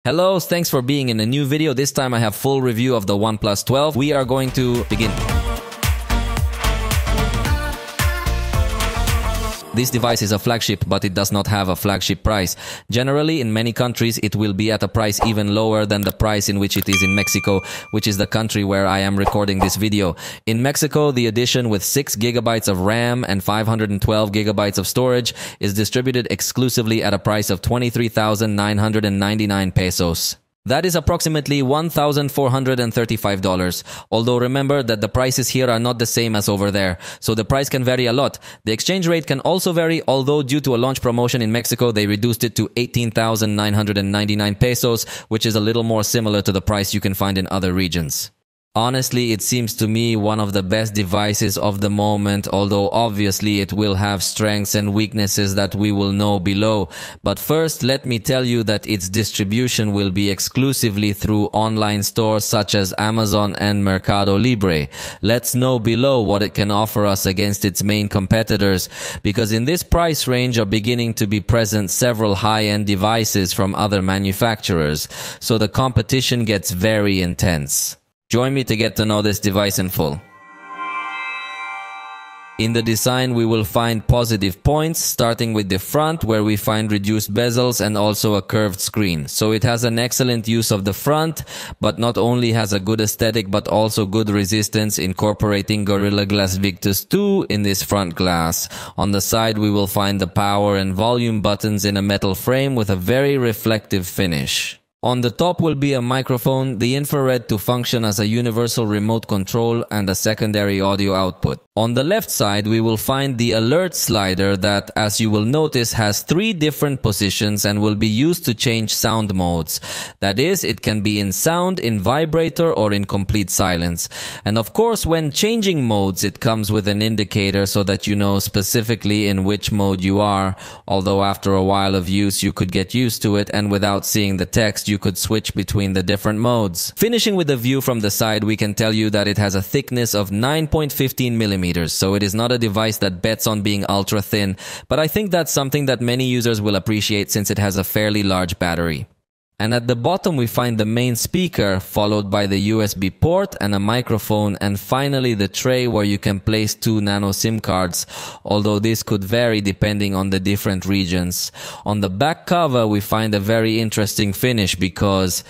Hello, thanks for being in a new video. This time I have full review of the OnePlus 12. We are going to begin. This device is a flagship, but it does not have a flagship price. Generally, in many countries, it will be at a price even lower than the price in which it is in Mexico, which is the country where I am recording this video. In Mexico, the edition with 6 GB of RAM and 512 GB of storage is distributed exclusively at a price of 23,999 pesos. That is approximately $1,435. Although remember that the prices here are not the same as over there, so the price can vary a lot. The exchange rate can also vary, although due to a launch promotion in Mexico, they reduced it to 18,999 pesos, which is a little more similar to the price you can find in other regions. Honestly, it seems to me one of the best devices of the moment, although obviously it will have strengths and weaknesses that we will know below. But first, let me tell you that its distribution will be exclusively through online stores such as Amazon and Mercado Libre. Let's know below what it can offer us against its main competitors, because in this price range are beginning to be present several high-end devices from other manufacturers, so the competition gets very intense. Join me to get to know this device in full. In the design, we will find positive points, starting with the front, where we find reduced bezels and also a curved screen. So it has an excellent use of the front, but not only has a good aesthetic, but also good resistance, incorporating Gorilla Glass Victus 2 in this front glass. On the side, we will find the power and volume buttons in a metal frame with a very reflective finish. On the top will be a microphone, the infrared to function as a universal remote control, and a secondary audio output. On the left side, we will find the alert slider that, as you will notice, has 3 different positions and will be used to change sound modes. That is, it can be in sound, in vibrator, or in complete silence. And of course, when changing modes, it comes with an indicator so that you know specifically in which mode you are, although after a while of use, you could get used to it, and without seeing the text, you could switch between the different modes. Finishing with the view from the side, we can tell you that it has a thickness of 9.15 millimeters, so it is not a device that bets on being ultra thin, but I think that's something that many users will appreciate since it has a fairly large battery. And at the bottom we find the main speaker, followed by the USB port and a microphone, and finally the tray where you can place 2 nano SIM cards, although this could vary depending on the different regions. On the back cover we find a very interesting finish because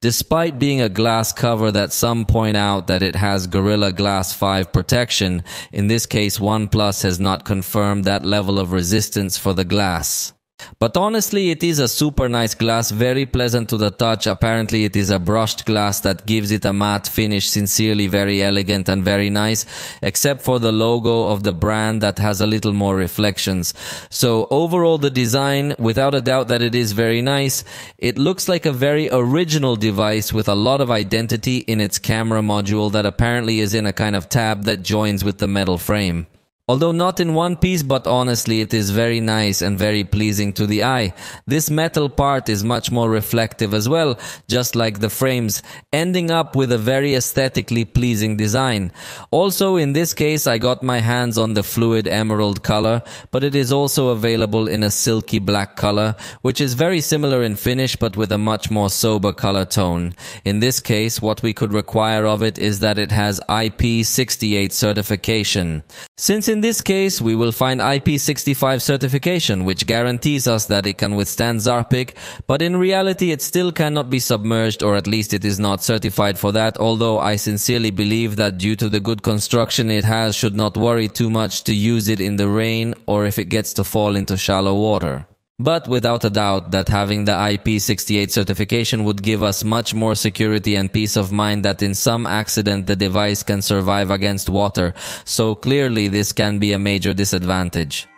despite being a glass cover that some point out that it has Gorilla Glass 5 protection, in this case OnePlus has not confirmed that level of resistance for the glass. But honestly, it is a super nice glass, very pleasant to the touch. Apparently it is a brushed glass that gives it a matte finish, sincerely very elegant and very nice, except for the logo of the brand that has a little more reflections. So overall the design, without a doubt that it is very nice. It looks like a very original device with a lot of identity in its camera module that apparently is in a kind of tab that joins with the metal frame. Although not in one piece, but honestly it is very nice and very pleasing to the eye. This metal part is much more reflective as well, just like the frames, ending up with a very aesthetically pleasing design. Also in this case I got my hands on the fluid emerald color, but it is also available in a silky black color, which is very similar in finish but with a much more sober color tone. In this case, what we could require of it is that it has IP68 certification. Since in this case, we will find IP65 certification, which guarantees us that it can withstand Zarpic, but in reality it still cannot be submerged, or at least it is not certified for that, although I sincerely believe that due to the good construction it has, should not worry too much to use it in the rain or if it gets to fall into shallow water. But without a doubt that having the IP68 certification would give us much more security and peace of mind that in some accident the device can survive against water, so clearly this can be a major disadvantage.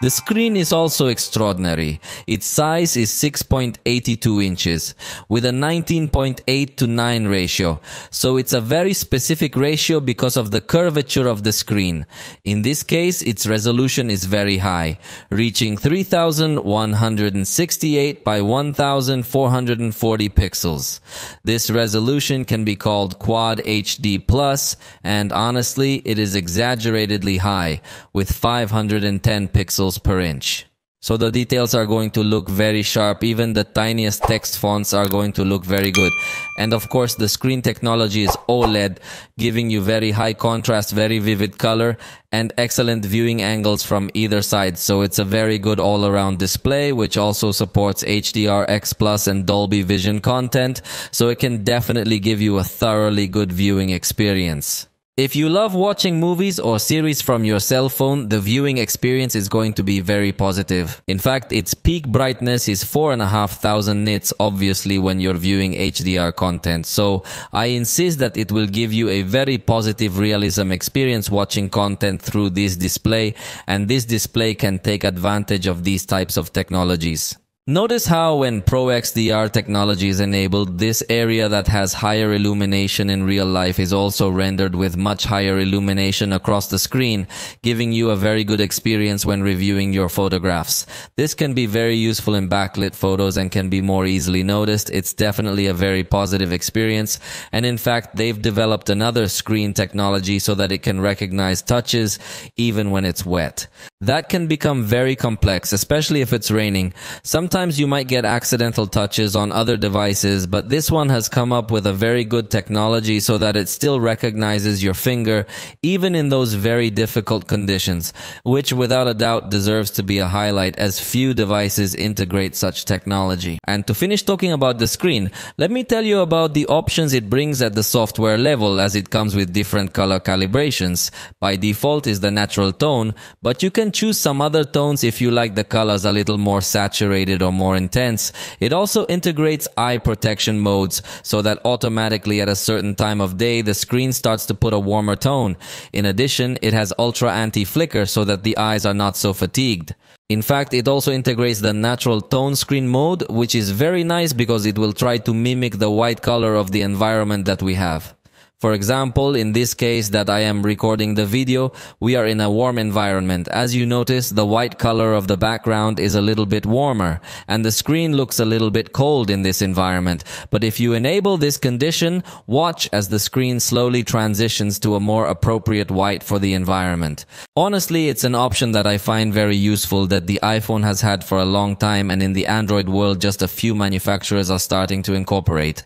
The screen is also extraordinary. Its size is 6.82 inches with a 19.8:9 ratio. So it's a very specific ratio because of the curvature of the screen. In this case, its resolution is very high, reaching 3168 by 1440 pixels. This resolution can be called Quad HD Plus, and honestly, it is exaggeratedly high with 510 pixels per inch. So the details are going to look very sharp. Even the tiniest text fonts are going to look very good. And of course, the screen technology is OLED, giving you very high contrast, very vivid color, and excellent viewing angles from either side. So it's a very good all-around display, which also supports HDR+, and Dolby Vision content. So it can definitely give you a thoroughly good viewing experience. If you love watching movies or series from your cell phone, the viewing experience is going to be very positive. In fact, its peak brightness is 4,500 nits, obviously, when you're viewing HDR content. So I insist that it will give you a very positive realism experience watching content through this display, and this display can take advantage of these types of technologies. Notice how when Pro XDR technology is enabled, this area that has higher illumination in real life is also rendered with much higher illumination across the screen, giving you a very good experience when reviewing your photographs. This can be very useful in backlit photos and can be more easily noticed. It's definitely a very positive experience, and in fact, they've developed another screen technology so that it can recognize touches even when it's wet. That can become very complex, especially if it's raining. Sometimes you might get accidental touches on other devices, but this one has come up with a very good technology so that it still recognizes your finger, even in those very difficult conditions, which without a doubt deserves to be a highlight, as few devices integrate such technology. And to finish talking about the screen, let me tell you about the options it brings at the software level, as it comes with different color calibrations. By default is the natural tone, but you can choose some other tones if you like the colors a little more saturated or more intense. It also integrates eye protection modes so that automatically at a certain time of day the screen starts to put a warmer tone. In addition, it has ultra anti-flicker so that the eyes are not so fatigued. In fact, it also integrates the natural tone screen mode, which is very nice because it will try to mimic the white color of the environment that we have. For example, in this case that I am recording the video, we are in a warm environment. As you notice, the white color of the background is a little bit warmer, and the screen looks a little bit cold in this environment. But if you enable this condition, watch as the screen slowly transitions to a more appropriate white for the environment. Honestly, it's an option that I find very useful that the iPhone has had for a long time, and in the Android world just a few manufacturers are starting to incorporate.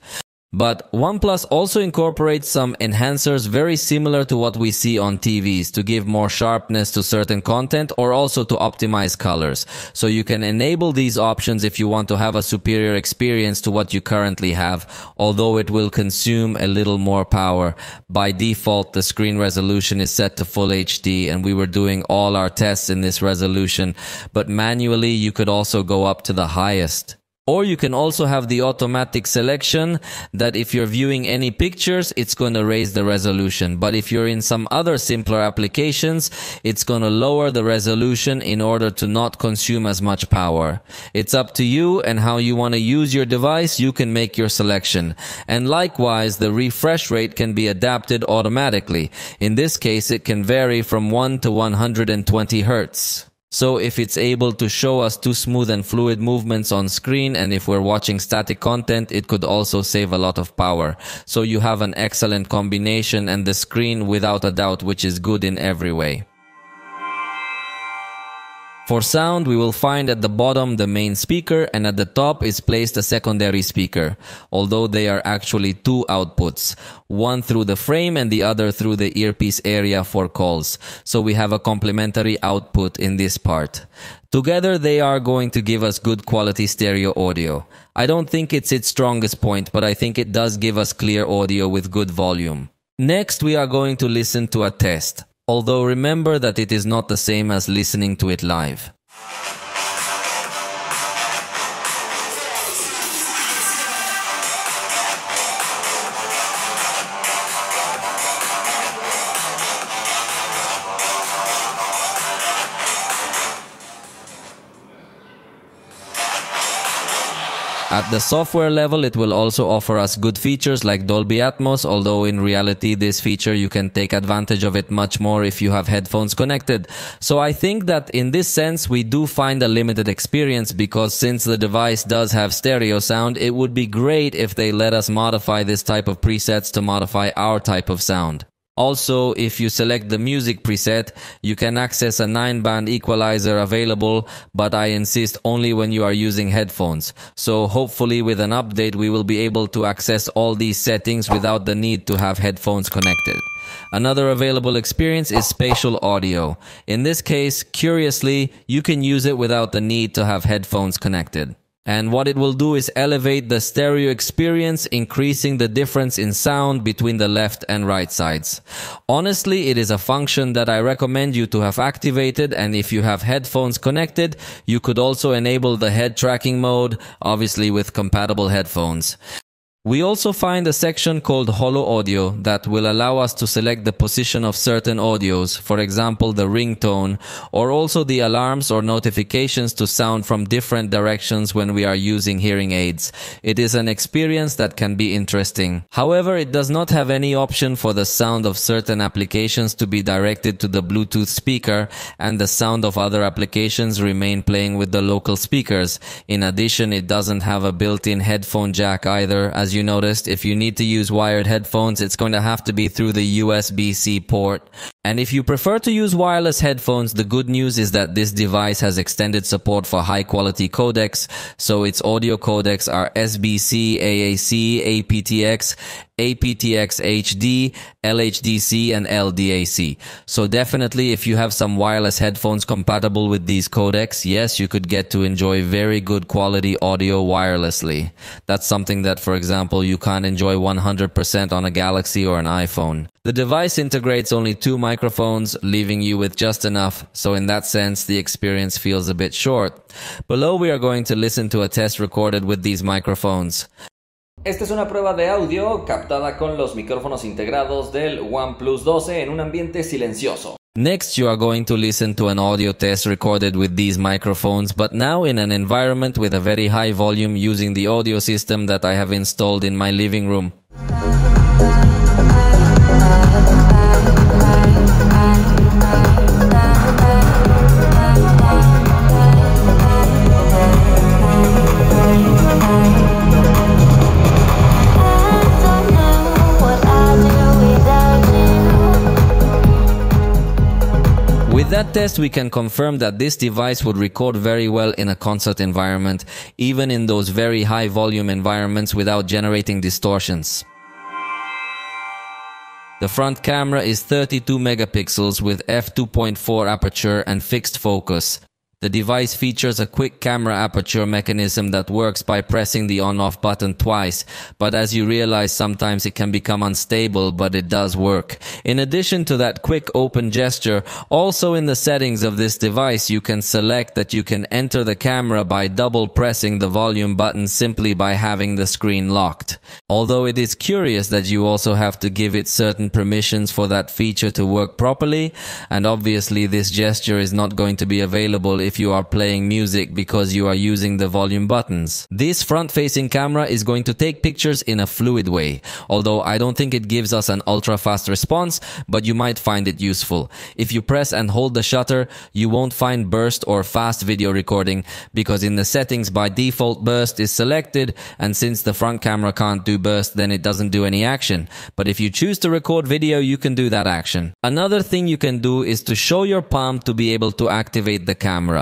But OnePlus also incorporates some enhancers very similar to what we see on TVs to give more sharpness to certain content or also to optimize colors. So you can enable these options if you want to have a superior experience to what you currently have, although it will consume a little more power. By default, the screen resolution is set to Full HD, and we were doing all our tests in this resolution, but manually you could also go up to the highest. Or you can also have the automatic selection that if you're viewing any pictures, it's going to raise the resolution. But if you're in some other simpler applications, it's going to lower the resolution in order to not consume as much power. It's up to you and how you want to use your device. You can make your selection. And likewise, the refresh rate can be adapted automatically. In this case, it can vary from 1 to 120 Hz. So if it's able to show us too smooth and fluid movements on screen, and if we're watching static content, it could also save a lot of power. So you have an excellent combination, and the screen without a doubt, which is good in every way. For sound, we will find at the bottom the main speaker, and at the top is placed a secondary speaker, although they are actually two outputs, one through the frame and the other through the earpiece area for calls. So we have a complementary output in this part. Together they are going to give us good quality stereo audio. I don't think it's its strongest point, but I think it does give us clear audio with good volume. Next, we are going to listen to a test. Although remember that it is not the same as listening to it live. At the software level, it will also offer us good features like Dolby Atmos, although in reality this feature you can take advantage of it much more if you have headphones connected. So I think that in this sense we do find a limited experience, because since the device does have stereo sound, it would be great if they let us modify this type of presets to modify our type of sound. Also, if you select the music preset, you can access a 9-band equalizer available, but I insist only when you are using headphones. So hopefully with an update we will be able to access all these settings without the need to have headphones connected. Another available experience is spatial audio. In this case, curiously, you can use it without the need to have headphones connected. And what it will do is elevate the stereo experience, increasing the difference in sound between the left and right sides. Honestly, it is a function that I recommend you to have activated, and if you have headphones connected, you could also enable the head tracking mode, obviously with compatible headphones. We also find a section called Holo Audio that will allow us to select the position of certain audios, for example the ringtone, or also the alarms or notifications to sound from different directions when we are using hearing aids. It is an experience that can be interesting. However, it does not have any option for the sound of certain applications to be directed to the Bluetooth speaker, and the sound of other applications remain playing with the local speakers. In addition, it doesn't have a built-in headphone jack either. As you noticed, if you need to use wired headphones, it's going to have to be through the USB-C port. And if you prefer to use wireless headphones, the good news is that this device has extended support for high-quality codecs, so its audio codecs are SBC, AAC, aptX, aptX HD, LHDC, and LDAC. So definitely, if you have some wireless headphones compatible with these codecs, yes, you could get to enjoy very good quality audio wirelessly. That's something that, for example, you can't enjoy 100% on a Galaxy or an iPhone. The device integrates only 2 microphones, leaving you with just enough, so in that sense, the experience feels a bit short. Below, we are going to listen to a test recorded with these microphones. Esta es una prueba de audio captada con los micrófonos integrados del OnePlus 12 en un ambiente silencioso. Next, you are going to listen to an audio test recorded with these microphones, but now in an environment with a very high volume using the audio system that I have installed in my living room. With that test, we can confirm that this device would record very well in a concert environment, even in those very high volume environments without generating distortions. The front camera is 32 megapixels with f2.4 aperture and fixed focus. The device features a quick camera aperture mechanism that works by pressing the on-off button twice, but as you realize, sometimes it can become unstable, but it does work. In addition to that quick open gesture, also in the settings of this device, you can select that you can enter the camera by double pressing the volume button simply by having the screen locked. Although it is curious that you also have to give it certain permissions for that feature to work properly, and obviously this gesture is not going to be available if you are playing music because you are using the volume buttons. This front-facing camera is going to take pictures in a fluid way, although I don't think it gives us an ultra-fast response, but you might find it useful. If you press and hold the shutter, you won't find burst or fast video recording, because in the settings by default burst is selected, and since the front camera can't do burst, then it doesn't do any action. But if you choose to record video, you can do that action. Another thing you can do is to show your palm to be able to activate the camera.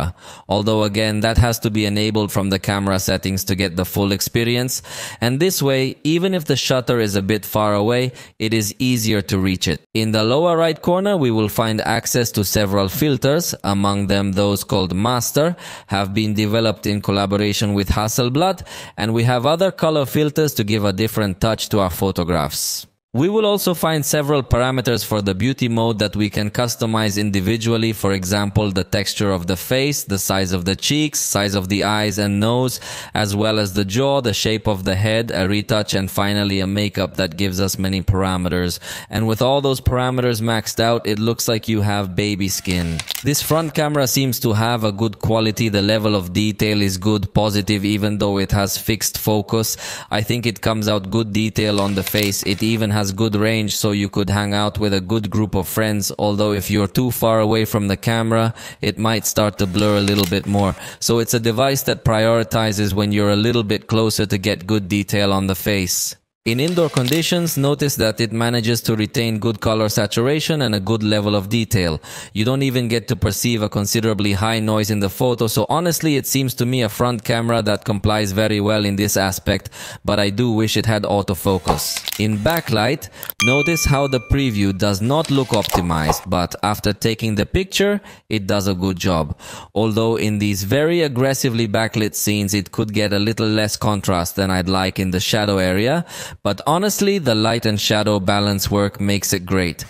Although again, that has to be enabled from the camera settings to get the full experience. And this way, even if the shutter is a bit far away, it is easier to reach it. In the lower right corner, we will find access to several filters. Among them, those called Master have been developed in collaboration with Hasselblad, and we have other color filters to give a different touch to our photographs. We will also find several parameters for the beauty mode that we can customize individually. For example, the texture of the face, the size of the cheeks, size of the eyes and nose, as well as the jaw, the shape of the head, a retouch, and finally a makeup that gives us many parameters. And with all those parameters maxed out, it looks like you have baby skin. This front camera seems to have a good quality. The level of detail is good, positive, even though it has fixed focus. I think it comes out good detail on the face. It even has good range, so you could hang out with a good group of friends, although if you're too far away from the camera, it might start to blur a little bit more. So it's a device that prioritizes when you're a little bit closer to get good detail on the face. In indoor conditions, notice that it manages to retain good color saturation and a good level of detail. You don't even get to perceive a considerably high noise in the photo, so honestly it seems to me a front camera that complies very well in this aspect, but I do wish it had autofocus. In backlight, notice how the preview does not look optimized, but after taking the picture, it does a good job. Although in these very aggressively backlit scenes, it could get a little less contrast than I'd like in the shadow area, but honestly, the light and shadow balance work makes it great.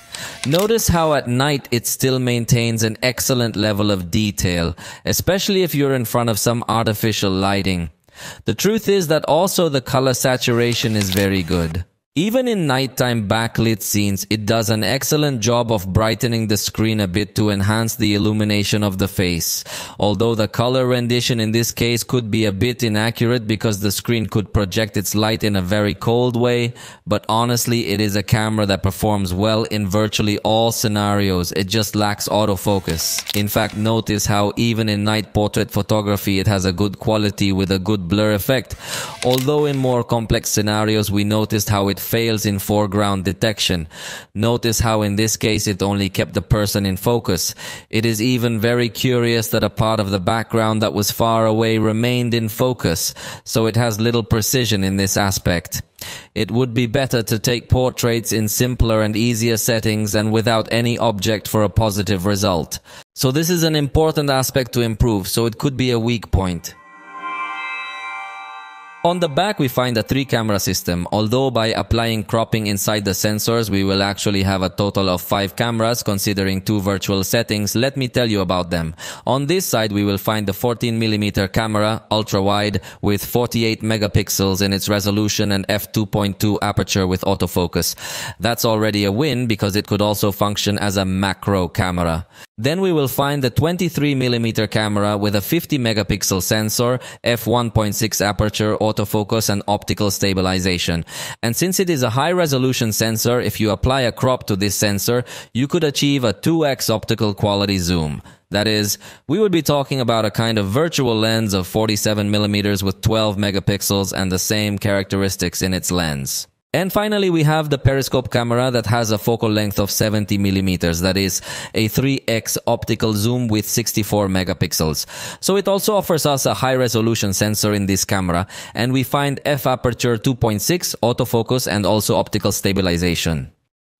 Notice how at night it still maintains an excellent level of detail, especially if you're in front of some artificial lighting. The truth is that also the color saturation is very good. Even in nighttime backlit scenes, it does an excellent job of brightening the screen a bit to enhance the illumination of the face. Although the color rendition in this case could be a bit inaccurate because the screen could project its light in a very cold way, but honestly it is a camera that performs well in virtually all scenarios. It just lacks autofocus. In fact, notice how even in night portrait photography it has a good quality with a good blur effect. Although in more complex scenarios we noticed how it fails in foreground detection. Notice how in this case it only kept the person in focus. It is even very curious that a part of the background that was far away remained in focus, so it has little precision in this aspect. It would be better to take portraits in simpler and easier settings and without any object for a positive result. So this is an important aspect to improve, so it could be a weak point. On the back we find a 3-camera system, although by applying cropping inside the sensors we will actually have a total of 5 cameras considering 2 virtual settings. Let me tell you about them. On this side we will find the 14mm camera, ultra-wide, with 48 megapixels in its resolution and f2.2 aperture with autofocus. That's already a win because it could also function as a macro camera. Then we will find the 23mm camera with a 50 megapixel sensor, f1.6 aperture, autofocus and optical stabilization. And since it is a high resolution sensor, if you apply a crop to this sensor, you could achieve a 2x optical quality zoom. That is, we would be talking about a kind of virtual lens of 47mm with 12 megapixels and the same characteristics in its lens. And finally, we have the periscope camera that has a focal length of 70mm, that is a 3x optical zoom with 64 megapixels. So it also offers us a high-resolution sensor in this camera, and we find f-aperture 2.6, autofocus, and also optical stabilization.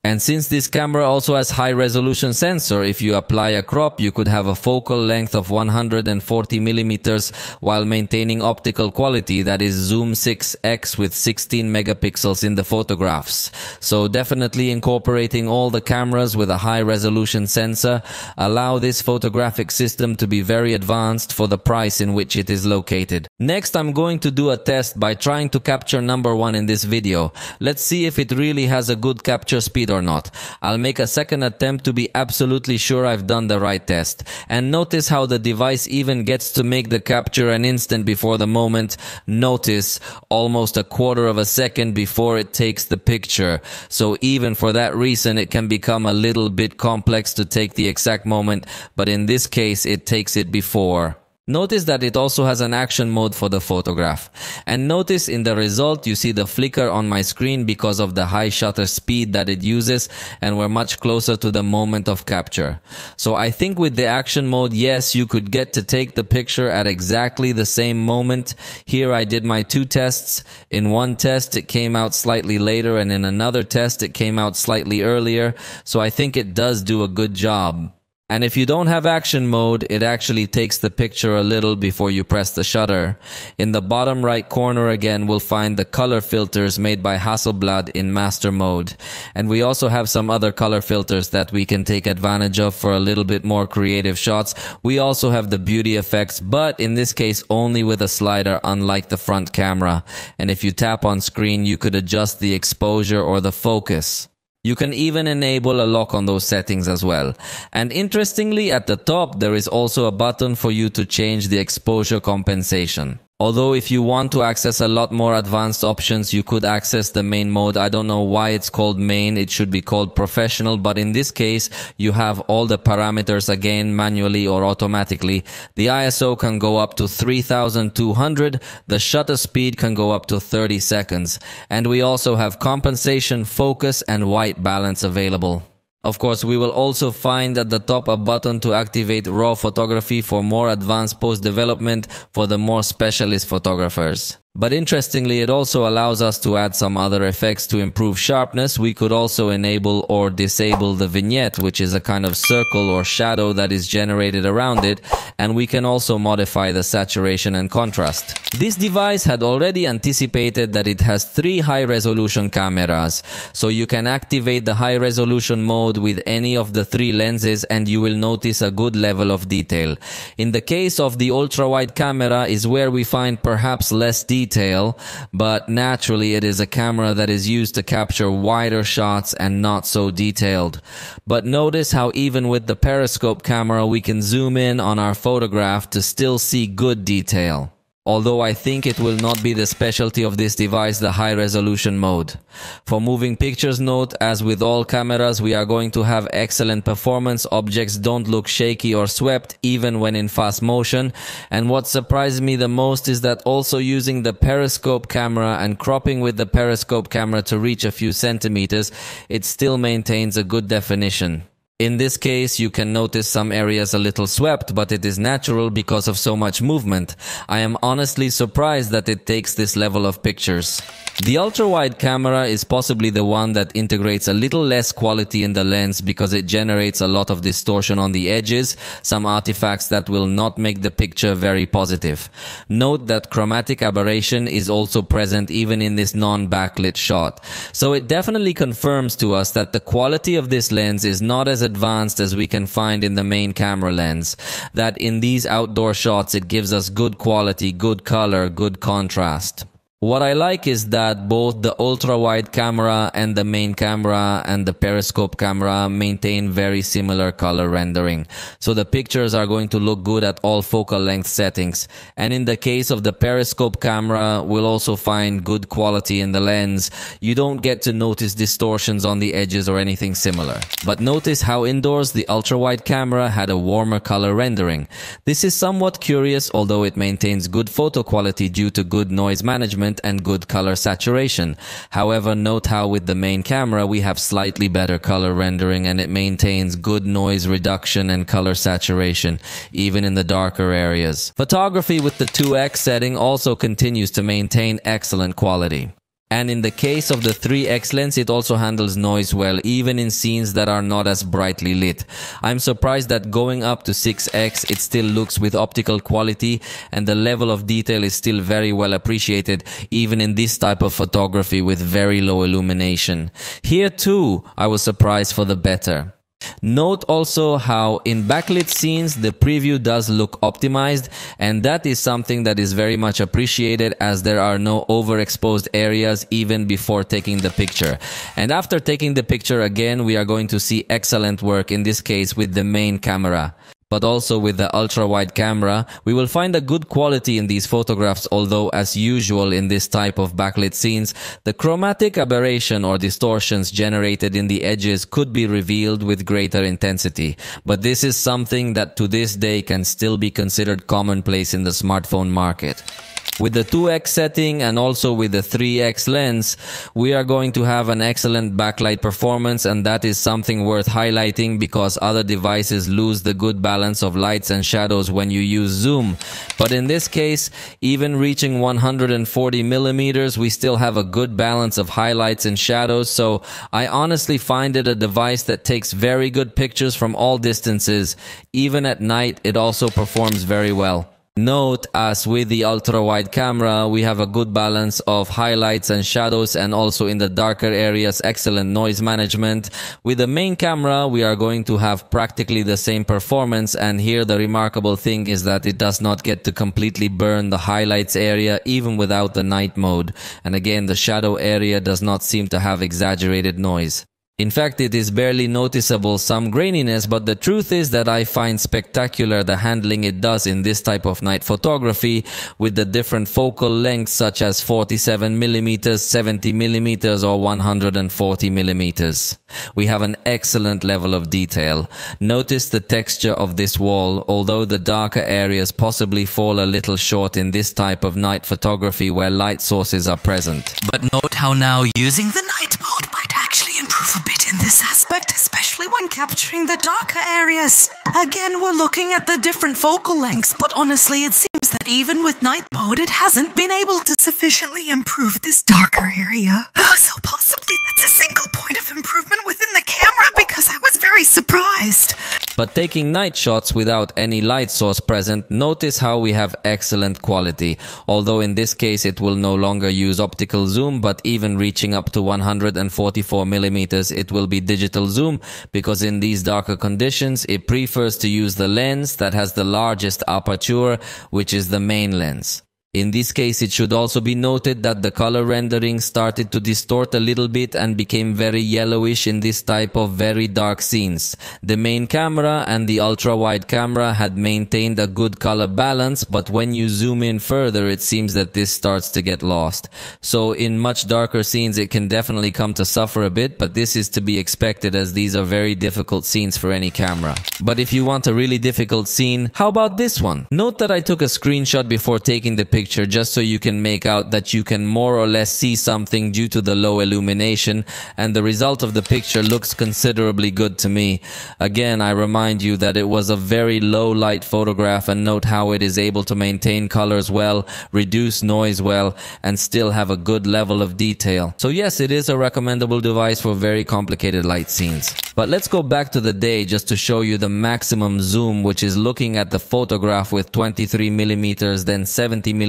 And since this camera also has high-resolution sensor, if you apply a crop, you could have a focal length of 140mm while maintaining optical quality, that is zoom 6x with 16 megapixels in the photographs. So definitely incorporating all the cameras with a high-resolution sensor allow this photographic system to be very advanced for the price in which it is located. Next, I'm going to do a test by trying to capture number 1 in this video. Let's see if it really has a good capture speed or not. I'll make a second attempt to be absolutely sure I've done the right test. And notice how the device even gets to make the capture an instant before the moment. Notice almost a quarter of a second before it takes the picture. So even for that reason it can become a little bit complex to take the exact moment, but in this case it takes it before. Notice that it also has an action mode for the photograph. And notice in the result you see the flicker on my screen because of the high shutter speed that it uses, and we're much closer to the moment of capture. So I think with the action mode, yes, you could get to take the picture at exactly the same moment. Here I did my 2 tests. In one test it came out slightly later, and in another test it came out slightly earlier. So I think it does do a good job. And if you don't have action mode, it actually takes the picture a little before you press the shutter. In the bottom right corner again, we'll find the color filters made by Hasselblad in master mode. And we also have some other color filters that we can take advantage of for a little bit more creative shots. We also have the beauty effects, but in this case only with a slider, unlike the front camera. And if you tap on screen, you could adjust the exposure or the focus. You can even enable a lock on those settings as well. And interestingly, at the top there is also a button for you to change the exposure compensation. Although if you want to access a lot more advanced options, you could access the main mode. I don't know why it's called main. It should be called professional, but in this case, you have all the parameters again manually or automatically. The ISO can go up to 3200. The shutter speed can go up to 30 seconds. And we also have compensation, focus, and white balance available. Of course, we will also find at the top a button to activate RAW photography for more advanced post-development for the more specialist photographers. But interestingly, it also allows us to add some other effects to improve sharpness. We could also enable or disable the vignette, which is a kind of circle or shadow that is generated around it, and we can also modify the saturation and contrast. This device had already anticipated that it has 3 high-resolution cameras, so you can activate the high-resolution mode with any of the 3 lenses and you will notice a good level of detail. In the case of the ultra-wide camera is where we find perhaps less detail, but naturally it is a camera that is used to capture wider shots and not so detailed. But notice how even with the periscope camera we can zoom in on our photograph to still see good detail. Although I think it will not be the specialty of this device, the high resolution mode. For moving pictures, note, as with all cameras, we are going to have excellent performance. Objects don't look shaky or swept, even when in fast motion. And what surprised me the most is that also using the periscope camera and cropping with the periscope camera to reach a few centimeters, it still maintains a good definition. In this case, you can notice some areas a little swept, but it is natural because of so much movement. I am honestly surprised that it takes this level of pictures. The ultra-wide camera is possibly the one that integrates a little less quality in the lens because it generates a lot of distortion on the edges, some artifacts that will not make the picture very positive. Note that chromatic aberration is also present even in this non-backlit shot. So it definitely confirms to us that the quality of this lens is not as advanced as we can find in the main camera lens. That in these outdoor shots it gives us good quality, good color, good contrast. What I like is that both the ultra-wide camera and the main camera and the periscope camera maintain very similar color rendering. So the pictures are going to look good at all focal length settings. And in the case of the periscope camera, we'll also find good quality in the lens. You don't get to notice distortions on the edges or anything similar. But notice how indoors the ultra-wide camera had a warmer color rendering. This is somewhat curious, although it maintains good photo quality due to good noise management and good color saturation. However, note how with the main camera we have slightly better color rendering and it maintains good noise reduction and color saturation, even in the darker areas. Photography with the 2x setting also continues to maintain excellent quality. And in the case of the 3x lens, it also handles noise well, even in scenes that are not as brightly lit. I'm surprised that going up to 6x, it still looks with optical quality and the level of detail is still very well appreciated, even in this type of photography with very low illumination. Here too, I was surprised for the better. Note also how in backlit scenes the preview does look optimized, and that is something that is very much appreciated as there are no overexposed areas even before taking the picture. And after taking the picture again, we are going to see excellent work, in this case with the main camera. But also with the ultra-wide camera, we will find a good quality in these photographs, although as usual in this type of backlit scenes, the chromatic aberration or distortions generated in the edges could be revealed with greater intensity. But this is something that to this day can still be considered commonplace in the smartphone market. With the 2x setting and also with the 3x lens, we are going to have an excellent backlight performance, and that is something worth highlighting because other devices lose the good balance of lights and shadows when you use zoom. But in this case, even reaching 140 millimeters, we still have a good balance of highlights and shadows, so I honestly find it a device that takes very good pictures from all distances. Even at night, it also performs very well. Note, as with the ultra-wide camera, we have a good balance of highlights and shadows, and also in the darker areas, excellent noise management. With the main camera, we are going to have practically the same performance, and here the remarkable thing is that it does not get to completely burn the highlights area even without the night mode. And again, the shadow area does not seem to have exaggerated noise. In fact, it is barely noticeable, some graininess, but the truth is that I find spectacular the handling it does in this type of night photography with the different focal lengths such as 47mm, 70mm or 140mm. We have an excellent level of detail. Notice the texture of this wall, although the darker areas possibly fall a little short in this type of night photography where light sources are present. But note how now using the night mode might actually improve a bit in this aspect, especially when capturing the darker areas. Again, we're looking at the different focal lengths, but honestly it seems that even with night mode it hasn't been able to sufficiently improve this darker area. So possibly that's a single point of improvement within the camera, because I was very surprised. But taking night shots without any light source present, notice how we have excellent quality. Although in this case it will no longer use optical zoom, but even reaching up to 144mm it will be digital zoom, because in these darker conditions it prefers to use the lens that has the largest aperture, which is the main lens. In this case, it should also be noted that the color rendering started to distort a little bit and became very yellowish in this type of very dark scenes. The main camera and the ultra-wide camera had maintained a good color balance, but when you zoom in further, it seems that this starts to get lost. So in much darker scenes, it can definitely come to suffer a bit, but this is to be expected as these are very difficult scenes for any camera. But if you want a really difficult scene, how about this one? Note that I took a screenshot before taking the picture just so you can make out that you can more or less see something due to the low illumination, and the result of the picture looks considerably good to me. Again, I remind you that it was a very low light photograph, and note how it is able to maintain colors well, reduce noise well, and still have a good level of detail. So yes, it is a recommendable device for very complicated light scenes. But let's go back to the day just to show you the maximum zoom, which is looking at the photograph with 23mm, then 70mm,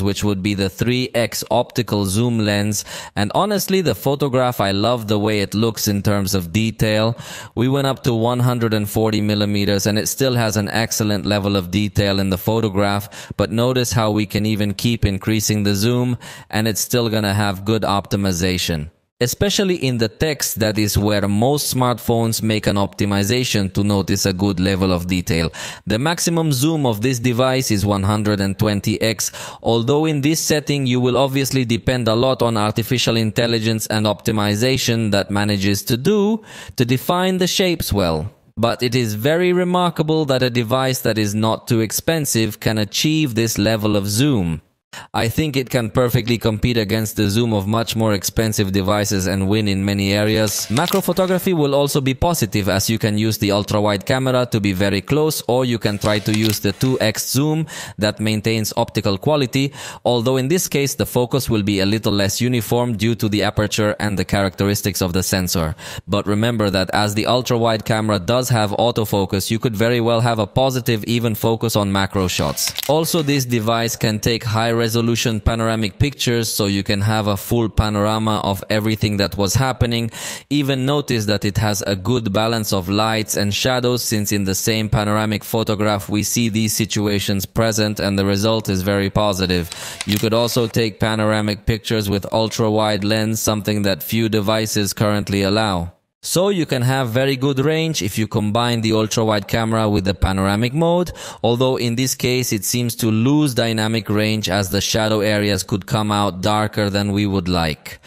which would be the 3x optical zoom lens. And honestly, the photograph, I love the way it looks in terms of detail. We went up to 140mm and it still has an excellent level of detail in the photograph, but notice how we can even keep increasing the zoom and it's still gonna have good optimization. Especially in the text, that is where most smartphones make an optimization to notice a good level of detail. The maximum zoom of this device is 120x, although in this setting you will obviously depend a lot on artificial intelligence and optimization that manages to define the shapes well. But it is very remarkable that a device that is not too expensive can achieve this level of zoom. I think it can perfectly compete against the zoom of much more expensive devices and win in many areas. Macro photography will also be positive, as you can use the ultra-wide camera to be very close, or you can try to use the 2x zoom that maintains optical quality, although in this case the focus will be a little less uniform due to the aperture and the characteristics of the sensor. But remember that as the ultra-wide camera does have autofocus, you could very well have a positive even focus on macro shots. Also, this device can take high resolution panoramic pictures, so you can have a full panorama of everything that was happening. Even notice that it has a good balance of lights and shadows, since in the same panoramic photograph we see these situations present and the result is very positive. You could also take panoramic pictures with ultra-wide lens, something that few devices currently allow. So you can have very good range if you combine the ultra-wide camera with the panoramic mode, although in this case it seems to lose dynamic range as the shadow areas could come out darker than we would like.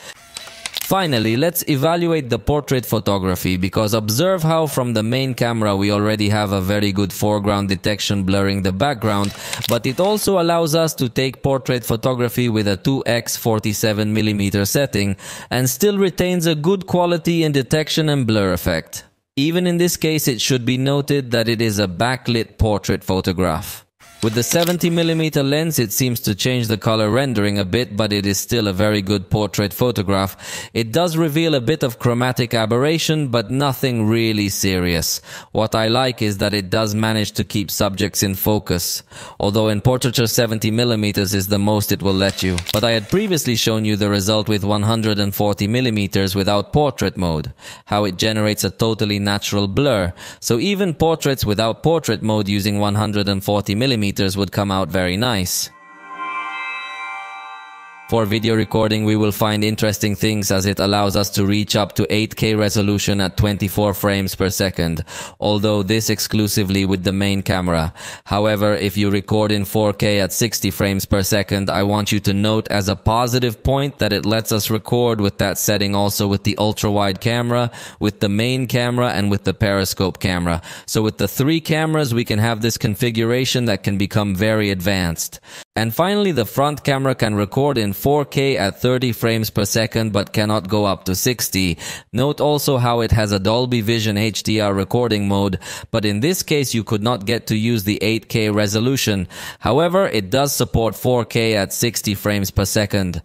Finally, let's evaluate the portrait photography, because observe how from the main camera we already have a very good foreground detection blurring the background, but it also allows us to take portrait photography with a 2x 47mm setting and still retains a good quality in detection and blur effect. Even in this case, it should be noted that it is a backlit portrait photograph. With the 70mm lens, it seems to change the color rendering a bit, but it is still a very good portrait photograph. It does reveal a bit of chromatic aberration, but nothing really serious. What I like is that it does manage to keep subjects in focus, although in portraiture 70mm is the most it will let you. But I had previously shown you the result with 140mm without portrait mode, how it generates a totally natural blur. So even portraits without portrait mode using 140mm would come out very nice. For video recording, we will find interesting things as it allows us to reach up to 8K resolution at 24 frames per second, although this exclusively with the main camera. However, if you record in 4K at 60 frames per second, I want you to note as a positive point that it lets us record with that setting also with the ultra-wide camera, with the main camera, and with the periscope camera. So with the 3 cameras, we can have this configuration that can become very advanced. And finally, the front camera can record in 4K at 30 frames per second but cannot go up to 60. Note also how it has a Dolby Vision HDR recording mode, but in this case you could not get to use the 8K resolution. However, it does support 4K at 60 frames per second.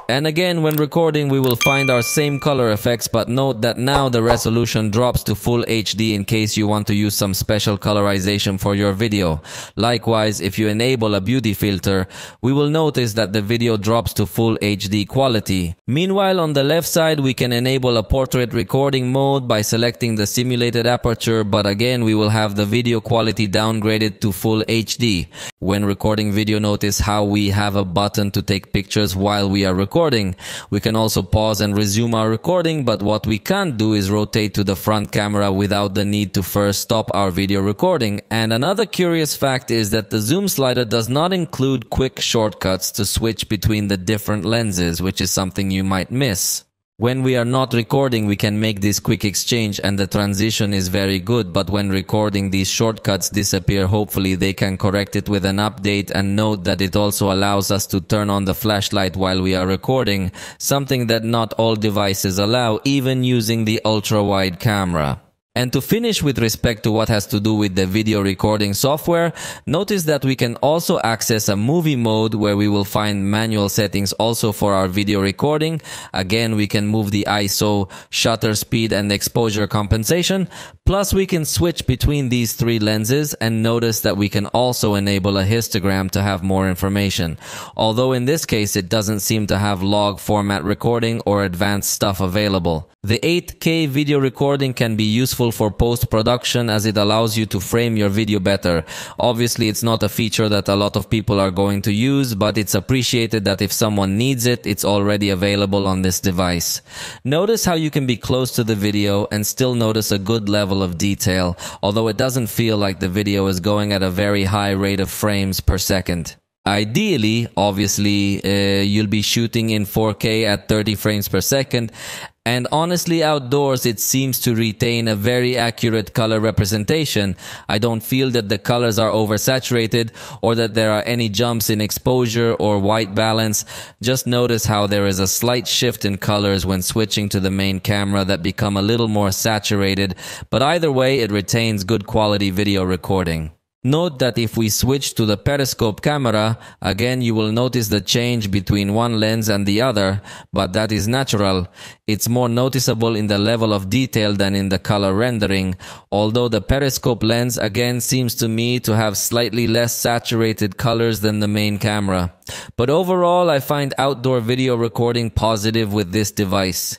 And again, when recording, we will find our same color effects, but note that now the resolution drops to full HD in case you want to use some special colorization for your video. Likewise, if you enable a beauty filter, we will notice that the video drops to full HD quality. Meanwhile, on the left side, we can enable a portrait recording mode by selecting the simulated aperture, but again, we will have the video quality downgraded to full HD. When recording video, notice how we have a button to take pictures while we are recording. We can also pause and resume our recording, but what we can't do is rotate to the front camera without the need to first stop our video recording. And another curious fact is that the zoom slider does not include quick shortcuts to switch between the different lenses, which is something you might miss. When we are not recording, we can make this quick exchange and the transition is very good, but when recording, these shortcuts disappear. Hopefully they can correct it with an update, and note that it also allows us to turn on the flashlight while we are recording, something that not all devices allow, even using the ultra-wide camera. And to finish with respect to what has to do with the video recording software, notice that we can also access a movie mode where we will find manual settings also for our video recording. Again, we can move the ISO, shutter speed, and exposure compensation. Plus, we can switch between these 3 lenses, and notice that we can also enable a histogram to have more information. Although in this case, it doesn't seem to have log format recording or advanced stuff available. The 8K video recording can be useful for post-production as it allows you to frame your video better. Obviously, it's not a feature that a lot of people are going to use, but it's appreciated that if someone needs it, it's already available on this device. Notice how you can be close to the video and still notice a good level of detail, although it doesn't feel like the video is going at a very high rate of frames per second. Ideally, obviously, you'll be shooting in 4K at 30 frames per second, and honestly, outdoors it seems to retain a very accurate color representation. I don't feel that the colors are oversaturated or that there are any jumps in exposure or white balance. Just notice how there is a slight shift in colors when switching to the main camera that become a little more saturated, but either way it retains good quality video recording. Note that if we switch to the periscope camera, again you will notice the change between one lens and the other, but that is natural. It's more noticeable in the level of detail than in the color rendering, although the periscope lens again seems to me to have slightly less saturated colors than the main camera. But overall, I find outdoor video recording positive with this device.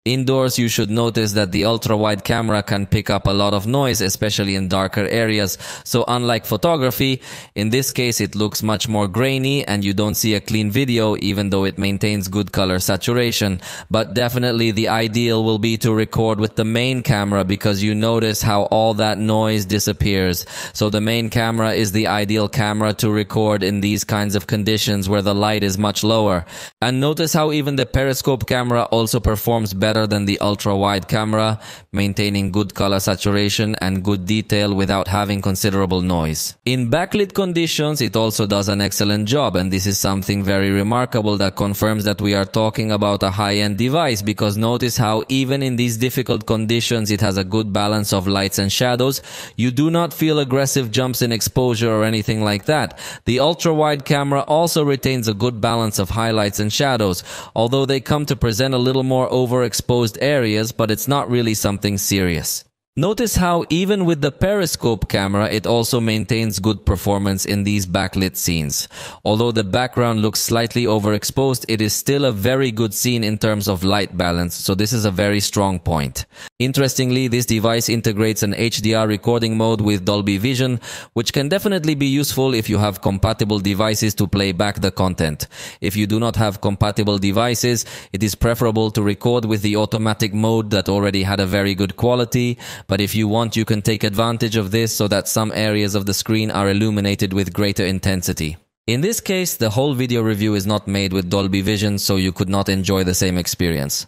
Indoors, you should notice that the ultra-wide camera can pick up a lot of noise, especially in darker areas. So unlike photography, in this case it looks much more grainy and you don't see a clean video even though it maintains good color saturation. But definitely the ideal will be to record with the main camera because you notice how all that noise disappears. So the main camera is the ideal camera to record in these kinds of conditions where the light is much lower. And notice how even the periscope camera also performs better than the ultra-wide camera, maintaining good color saturation and good detail without having considerable noise. In backlit conditions, it also does an excellent job, and this is something very remarkable that confirms that we are talking about a high-end device, because notice how even in these difficult conditions it has a good balance of lights and shadows. You do not feel aggressive jumps in exposure or anything like that. The ultra-wide camera also retains a good balance of highlights and shadows, although they come to present a little more overexposed areas, but it's not really something serious. Notice how even with the periscope camera, it also maintains good performance in these backlit scenes. Although the background looks slightly overexposed, it is still a very good scene in terms of light balance, so this is a very strong point. Interestingly, this device integrates an HDR recording mode with Dolby Vision, which can definitely be useful if you have compatible devices to play back the content. If you do not have compatible devices, it is preferable to record with the automatic mode that already had a very good quality, but if you want, you can take advantage of this so that some areas of the screen are illuminated with greater intensity. In this case, the whole video review is not made with Dolby Vision, so you could not enjoy the same experience.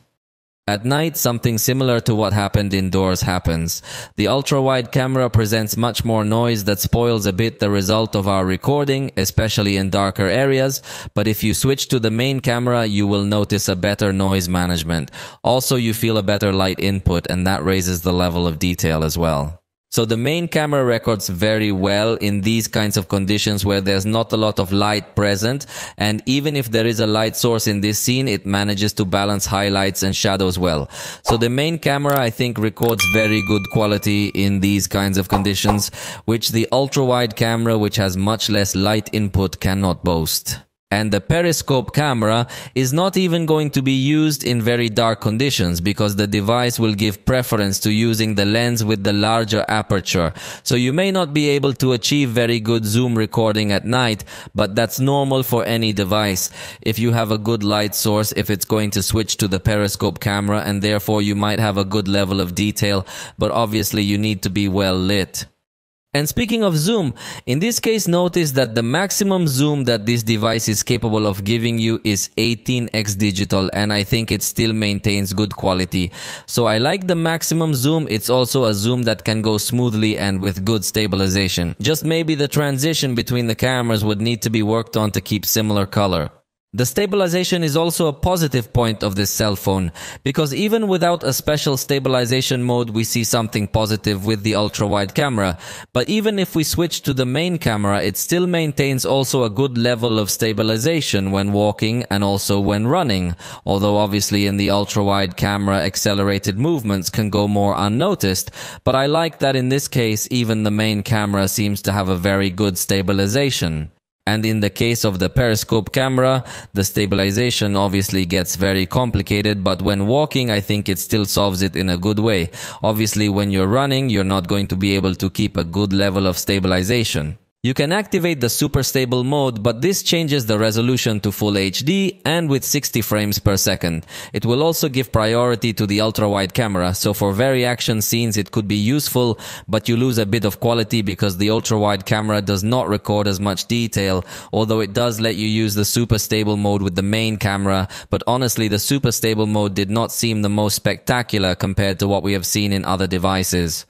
At night, something similar to what happened indoors happens. The ultra-wide camera presents much more noise that spoils a bit the result of our recording, especially in darker areas, but if you switch to the main camera, you will notice a better noise management. Also, you feel a better light input, and that raises the level of detail as well. So the main camera records very well in these kinds of conditions where there's not a lot of light present, and even if there is a light source in this scene, it manages to balance highlights and shadows well. So the main camera, I think, records very good quality in these kinds of conditions, which the ultra-wide camera, which has much less light input, cannot boast. And the periscope camera is not even going to be used in very dark conditions because the device will give preference to using the lens with the larger aperture. So you may not be able to achieve very good zoom recording at night, but that's normal for any device. If you have a good light source, if it's going to switch to the periscope camera, and therefore you might have a good level of detail, but obviously you need to be well lit. And speaking of zoom, in this case notice that the maximum zoom that this device is capable of giving you is 18x digital, and I think it still maintains good quality. So I like the maximum zoom. It's also a zoom that can go smoothly and with good stabilization. Just maybe the transition between the cameras would need to be worked on to keep similar color. The stabilization is also a positive point of this cell phone, because even without a special stabilization mode, we see something positive with the ultra-wide camera. But even if we switch to the main camera, it still maintains also a good level of stabilization when walking and also when running. Although obviously in the ultra-wide camera, accelerated movements can go more unnoticed. But I like that in this case, even the main camera seems to have a very good stabilization. And in the case of the periscope camera, the stabilization obviously gets very complicated, but when walking, I think it still solves it in a good way. Obviously, when you're running, you're not going to be able to keep a good level of stabilization. You can activate the super stable mode, but this changes the resolution to full HD and with 60 frames per second. It will also give priority to the ultra-wide camera, so for very action scenes it could be useful, but you lose a bit of quality because the ultra-wide camera does not record as much detail, although it does let you use the super stable mode with the main camera, but honestly the super stable mode did not seem the most spectacular compared to what we have seen in other devices.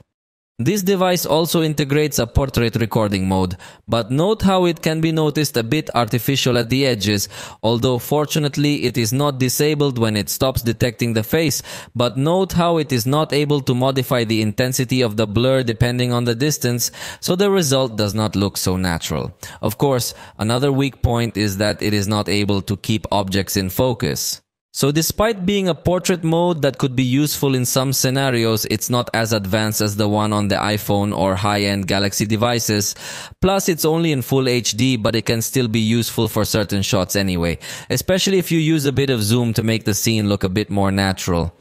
This device also integrates a portrait recording mode, but note how it can be noticed a bit artificial at the edges, although fortunately it is not disabled when it stops detecting the face, but note how it is not able to modify the intensity of the blur depending on the distance, so the result does not look so natural. Of course, another weak point is that it is not able to keep objects in focus. So despite being a portrait mode that could be useful in some scenarios, it's not as advanced as the one on the iPhone or high-end Galaxy devices. Plus, it's only in full HD, but it can still be useful for certain shots anyway, especially if you use a bit of zoom to make the scene look a bit more natural.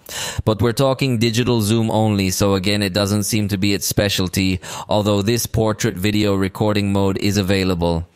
But we're talking digital zoom only, so again, it doesn't seem to be its specialty, although this portrait video recording mode is available.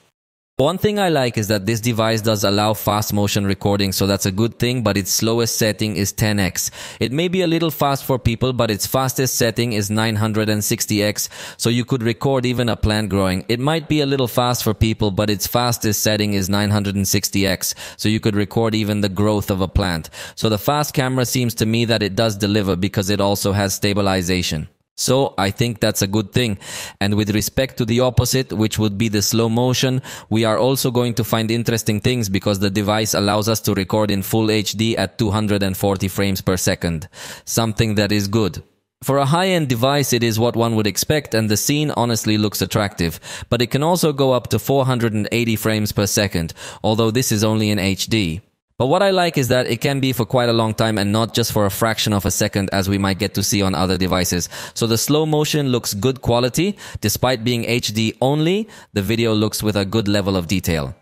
One thing I like is that this device does allow fast motion recording, so that's a good thing, but its slowest setting is 10x. It may be a little fast for people, but its fastest setting is 960x, so you could record even a plant growing. It might be a little fast for people, but its fastest setting is 960x, so you could record even the growth of a plant. So the fast camera seems to me that it does deliver because it also has stabilization. So I think that's a good thing. And with respect to the opposite, which would be the slow motion, we are also going to find interesting things because the device allows us to record in full HD at 240 frames per second. Something that is good. For a high-end device, it is what one would expect, and the scene honestly looks attractive. But it can also go up to 480 frames per second, although this is only in HD. But what I like is that it can be for quite a long time and not just for a fraction of a second as we might get to see on other devices. So the slow motion looks good quality. Despite being HD only, the video looks with a good level of detail.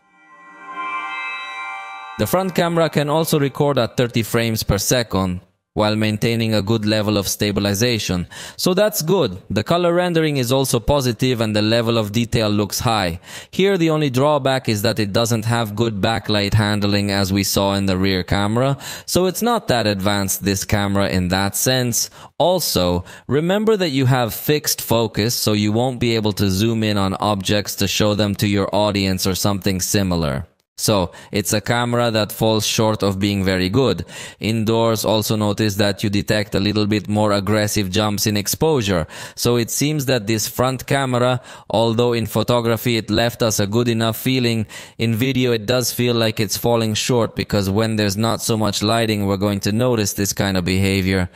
The front camera can also record at 30 frames per second. while maintaining a good level of stabilization. So that's good. The color rendering is also positive and the level of detail looks high. Here the only drawback is that it doesn't have good backlight handling as we saw in the rear camera, so it's not that advanced, this camera, in that sense. Also, remember that you have fixed focus, so you won't be able to zoom in on objects to show them to your audience or something similar. So, it's a camera that falls short of being very good. Indoors, also notice that you detect a little bit more aggressive jumps in exposure. So it seems that this front camera, although in photography it left us a good enough feeling, in video it does feel like it's falling short, because when there's not so much lighting, we're going to notice this kind of behavior.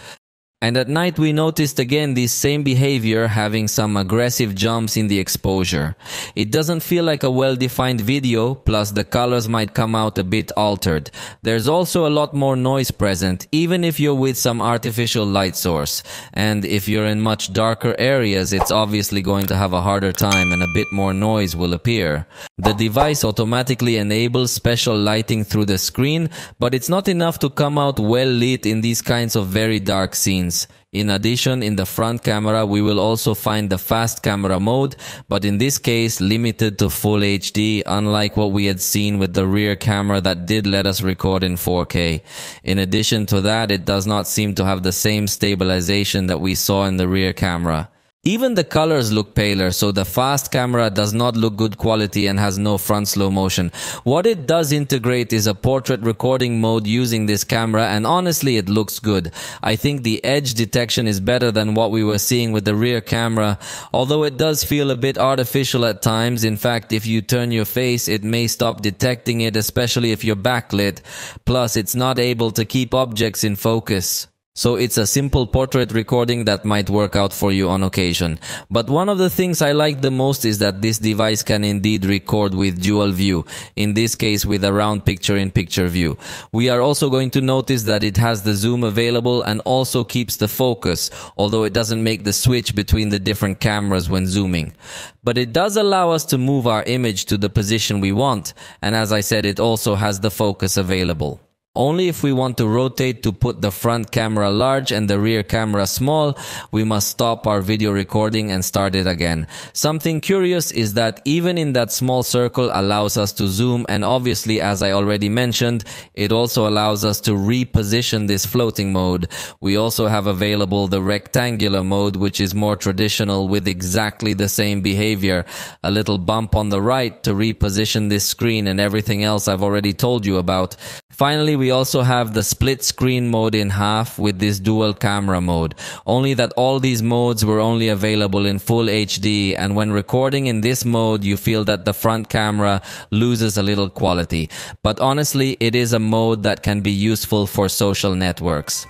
And at night we noticed again this same behavior, having some aggressive jumps in the exposure. It doesn't feel like a well-defined video, plus the colors might come out a bit altered. There's also a lot more noise present, even if you're with some artificial light source. And if you're in much darker areas, it's obviously going to have a harder time and a bit more noise will appear. The device automatically enables special lighting through the screen, but it's not enough to come out well lit in these kinds of very dark scenes. In addition, in the front camera, we will also find the fast camera mode, but in this case, limited to full HD, unlike what we had seen with the rear camera that did let us record in 4K. In addition to that, it does not seem to have the same stabilization that we saw in the rear camera. Even the colors look paler, so the fast camera does not look good quality and has no front slow motion. What it does integrate is a portrait recording mode using this camera, and honestly it looks good. I think the edge detection is better than what we were seeing with the rear camera, although it does feel a bit artificial at times. In fact, if you turn your face, it may stop detecting it, especially if you're backlit. Plus, it's not able to keep objects in focus. So it's a simple portrait recording that might work out for you on occasion. But one of the things I like the most is that this device can indeed record with dual view, in this case with a round picture-in-picture view. We are also going to notice that it has the zoom available and also keeps the focus, although it doesn't make the switch between the different cameras when zooming. But it does allow us to move our image to the position we want, and as I said, it also has the focus available. Only if we want to rotate to put the front camera large and the rear camera small, we must stop our video recording and start it again. Something curious is that even in that small circle allows us to zoom, and obviously, as I already mentioned, it also allows us to reposition this floating mode. We also have available the rectangular mode, which is more traditional with exactly the same behavior. A little bump on the right to reposition this screen, and everything else I've already told you about. Finally, we also have the split screen mode in half with this dual camera mode. Only that all these modes were only available in full HD, and when recording in this mode, you feel that the front camera loses a little quality. But honestly, it is a mode that can be useful for social networks.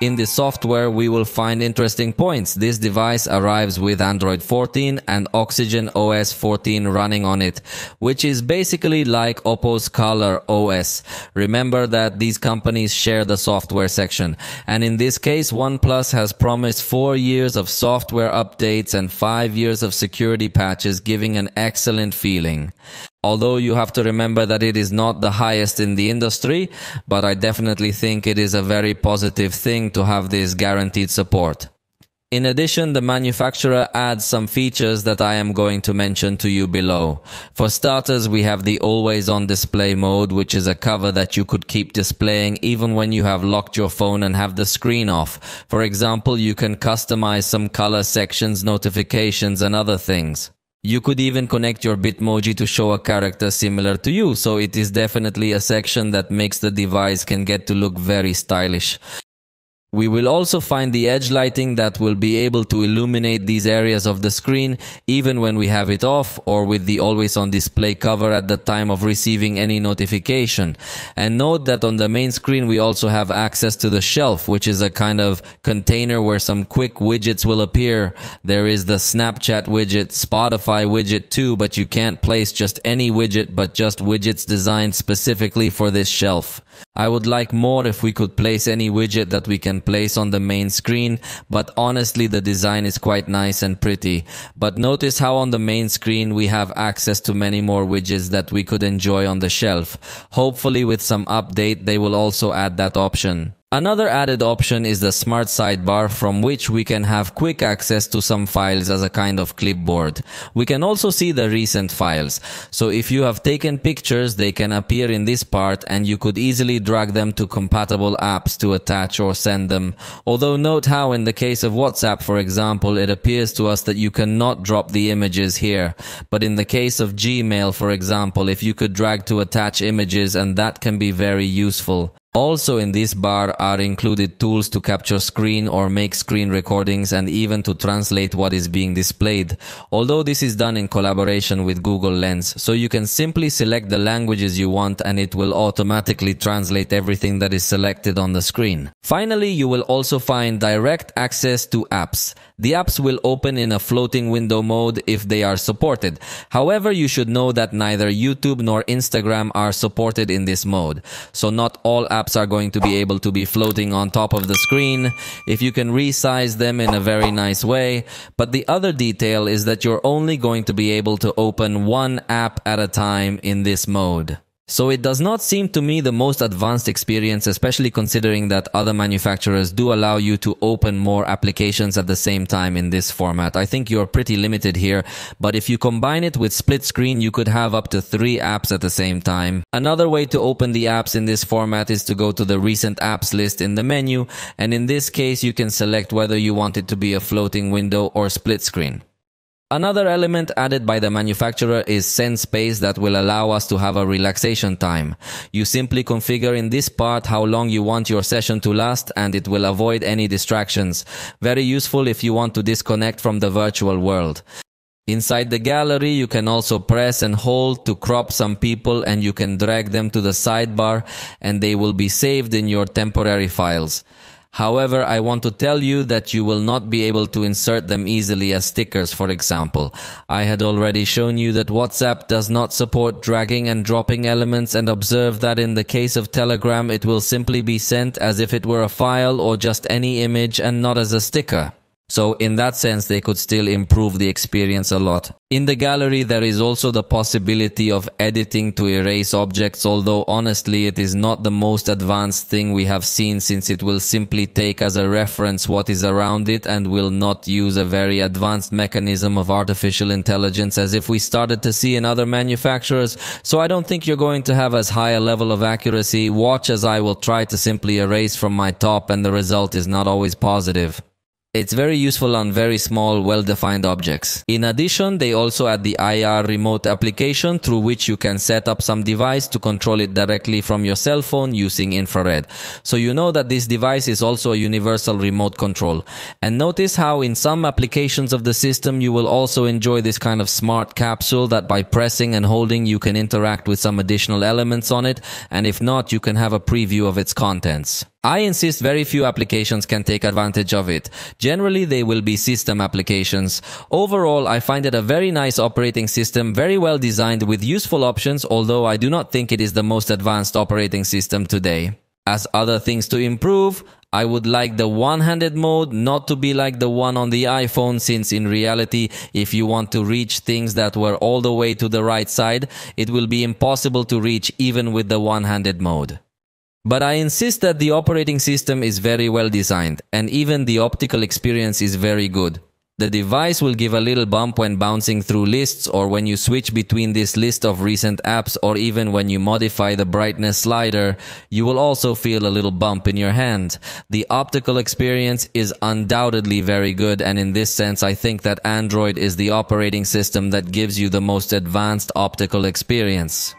In the software, we will find interesting points. This device arrives with Android 14 and Oxygen OS 14 running on it, which is basically like Oppo's Color OS. Remember that these companies share the software section. And in this case, OnePlus has promised 4 years of software updates and 5 years of security patches, giving an excellent feeling. Although you have to remember that it is not the highest in the industry, but I definitely think it is a very positive thing to have this guaranteed support. In addition, the manufacturer adds some features that I am going to mention to you below. For starters, we have the always on display mode, which is a cover that you could keep displaying even when you have locked your phone and have the screen off. For example, you can customize some color sections, notifications, and other things. You could even connect your Bitmoji to show a character similar to you, so it is definitely a section that makes the device can get to look very stylish. We will also find the edge lighting that will be able to illuminate these areas of the screen even when we have it off or with the always on display cover at the time of receiving any notification. And note that on the main screen we also have access to the shelf, which is a kind of container where some quick widgets will appear. There is the Snapchat widget, Spotify widget too, but you can't place just any widget but just widgets designed specifically for this shelf. I would like more if we could place any widget that we can place on the main screen, but honestly the design is quite nice and pretty. But notice how on the main screen we have access to many more widgets that we could enjoy on the shelf. Hopefully with some update they will also add that option. Another added option is the smart sidebar, from which we can have quick access to some files as a kind of clipboard. We can also see the recent files. So if you have taken pictures, they can appear in this part and you could easily drag them to compatible apps to attach or send them. Although note how in the case of WhatsApp, for example, it appears to us that you cannot drop the images here. But in the case of Gmail, for example, if you could drag to attach images, and that can be very useful. Also in this bar are included tools to capture screen or make screen recordings, and even to translate what is being displayed. Although this is done in collaboration with Google Lens, so you can simply select the languages you want and it will automatically translate everything that is selected on the screen. Finally, you will also find direct access to apps. The apps will open in a floating window mode if they are supported. However, you should know that neither YouTube nor Instagram are supported in this mode. So not all apps are going to be able to be floating on top of the screen if you can resize them in a very nice way. But the other detail is that you're only going to be able to open one app at a time in this mode. So it does not seem to me the most advanced experience, especially considering that other manufacturers do allow you to open more applications at the same time in this format. I think you're pretty limited here, but if you combine it with split screen, you could have up to 3 apps at the same time. Another way to open the apps in this format is to go to the recent apps list in the menu, and in this case you can select whether you want it to be a floating window or split screen. Another element added by the manufacturer is Send Space, that will allow us to have a relaxation time. You simply configure in this part how long you want your session to last, and it will avoid any distractions. Very useful if you want to disconnect from the virtual world. Inside the gallery, you can also press and hold to crop some people, and you can drag them to the sidebar and they will be saved in your temporary files. However, I want to tell you that you will not be able to insert them easily as stickers, for example. I had already shown you that WhatsApp does not support dragging and dropping elements, and observe that in the case of Telegram it will simply be sent as if it were a file or just any image and not as a sticker. So in that sense, they could still improve the experience a lot. In the gallery, there is also the possibility of editing to erase objects, although honestly it is not the most advanced thing we have seen, since it will simply take as a reference what is around it and will not use a very advanced mechanism of artificial intelligence as if we started to see in other manufacturers. So I don't think you're going to have as high a level of accuracy. Watch as I will try to simply erase from my top, and the result is not always positive. It's very useful on very small, well-defined objects. In addition, they also add the IR remote application, through which you can set up some device to control it directly from your cell phone using infrared. So you know that this device is also a universal remote control. And notice how in some applications of the system you will also enjoy this kind of smart capsule that by pressing and holding you can interact with some additional elements on it, and if not, you can have a preview of its contents. I insist very few applications can take advantage of it. Generally, they will be system applications. Overall, I find it a very nice operating system, very well designed with useful options, although I do not think it is the most advanced operating system today. As other things to improve, I would like the one-handed mode not to be like the one on the iPhone, since in reality, if you want to reach things that were all the way to the right side, it will be impossible to reach even with the one-handed mode. But I insist that the operating system is very well designed, and even the optical experience is very good. The device will give a little bump when bouncing through lists, or when you switch between this list of recent apps, or even when you modify the brightness slider, you will also feel a little bump in your hand. The optical experience is undoubtedly very good, and in this sense I think that Android is the operating system that gives you the most advanced optical experience.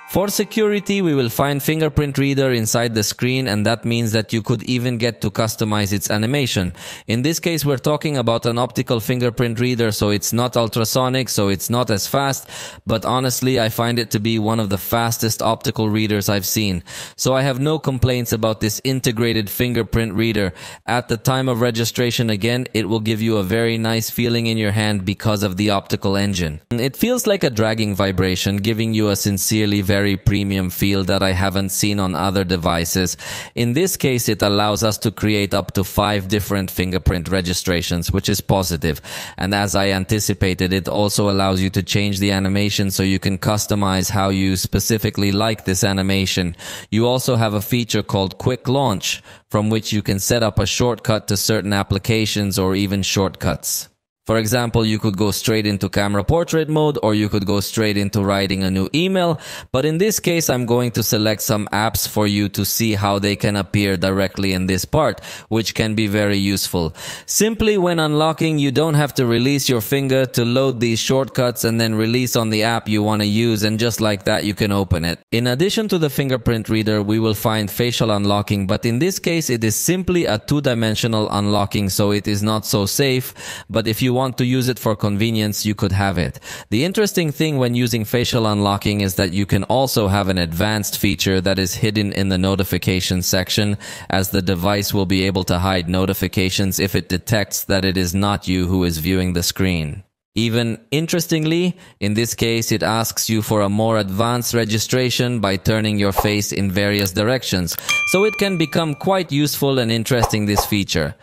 For security, we will find fingerprint reader inside the screen, and that means that you could even get to customize its animation. In this case, we're talking about an optical fingerprint reader, so it's not ultrasonic, so it's not as fast, but honestly, I find it to be one of the fastest optical readers I've seen. So I have no complaints about this integrated fingerprint reader. At the time of registration, again, it will give you a very nice feeling in your hand because of the optical engine. It feels like a dragging vibration, giving you a sincerely very very premium feel that I haven't seen on other devices. In this case, it allows us to create up to 5 different fingerprint registrations, which is positive. And as I anticipated, it also allows you to change the animation so you can customize how you specifically like this animation. You also have a feature called Quick Launch, from which you can set up a shortcut to certain applications or even shortcuts. For example, you could go straight into camera portrait mode, or you could go straight into writing a new email. But in this case, I'm going to select some apps for you to see how they can appear directly in this part, which can be very useful. Simply when unlocking, you don't have to release your finger to load these shortcuts and then release on the app you want to use, and just like that, you can open it. In addition to the fingerprint reader, we will find facial unlocking, but in this case, it is simply a 2-dimensional unlocking, so it is not so safe. But if you want to use it for convenience, you could have it. The interesting thing when using facial unlocking is that you can also have an advanced feature that is hidden in the notifications section, as the device will be able to hide notifications if it detects that it is not you who is viewing the screen. Even interestingly, in this case, it asks you for a more advanced registration by turning your face in various directions, so it can become quite useful and interesting, this feature.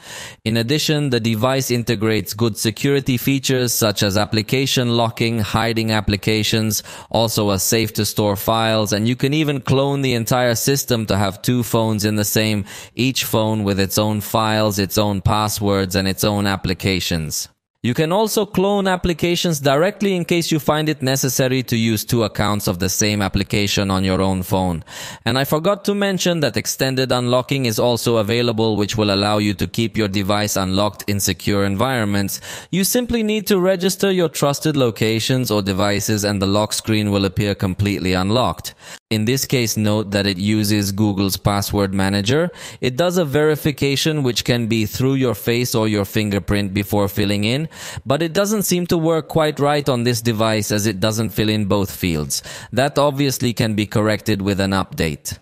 In addition, the device integrates good security features such as application locking, hiding applications, also a safe to store files, and you can even clone the entire system to have 2 phones in the same, each phone with its own files, its own passwords, and its own applications. You can also clone applications directly in case you find it necessary to use 2 accounts of the same application on your own phone. And I forgot to mention that extended unlocking is also available, which will allow you to keep your device unlocked in secure environments. You simply need to register your trusted locations or devices, and the lock screen will appear completely unlocked. In this case, note that it uses Google's password manager. It does a verification which can be through your face or your fingerprint before filling in, but it doesn't seem to work quite right on this device as it doesn't fill in both fields. That obviously can be corrected with an update.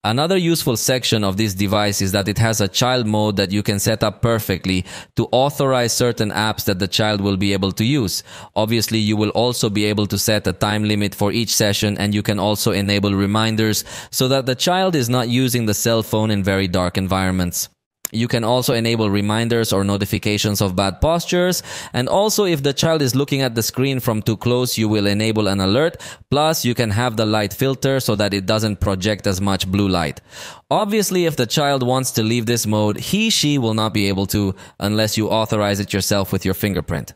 Another useful section of this device is that it has a child mode that you can set up perfectly to authorize certain apps that the child will be able to use. Obviously, you will also be able to set a time limit for each session, and you can also enable reminders so that the child is not using the cell phone in very dark environments. You can also enable reminders or notifications of bad postures, and also if the child is looking at the screen from too close, you will enable an alert. Plus, you can have the light filter so that it doesn't project as much blue light. Obviously, if the child wants to leave this mode, she will not be able to unless you authorize it yourself with your fingerprint.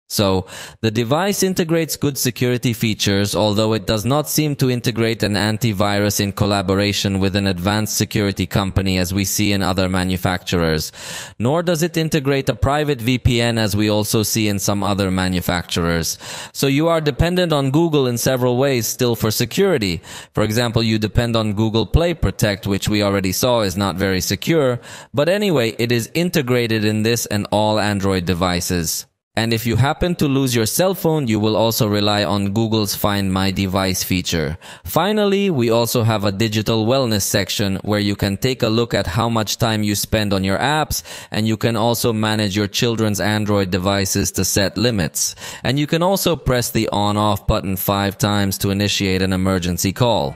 So, the device integrates good security features, although it does not seem to integrate an antivirus in collaboration with an advanced security company as we see in other manufacturers. Nor does it integrate a private VPN as we also see in some other manufacturers. So you are dependent on Google in several ways still for security. For example, you depend on Google Play Protect, which we already saw is not very secure. But anyway, it is integrated in this and all Android devices. And if you happen to lose your cell phone, you will also rely on Google's Find My Device feature. Finally, we also have a digital wellness section where you can take a look at how much time you spend on your apps, and you can also manage your children's Android devices to set limits. And you can also press the on-off button 5 times to initiate an emergency call.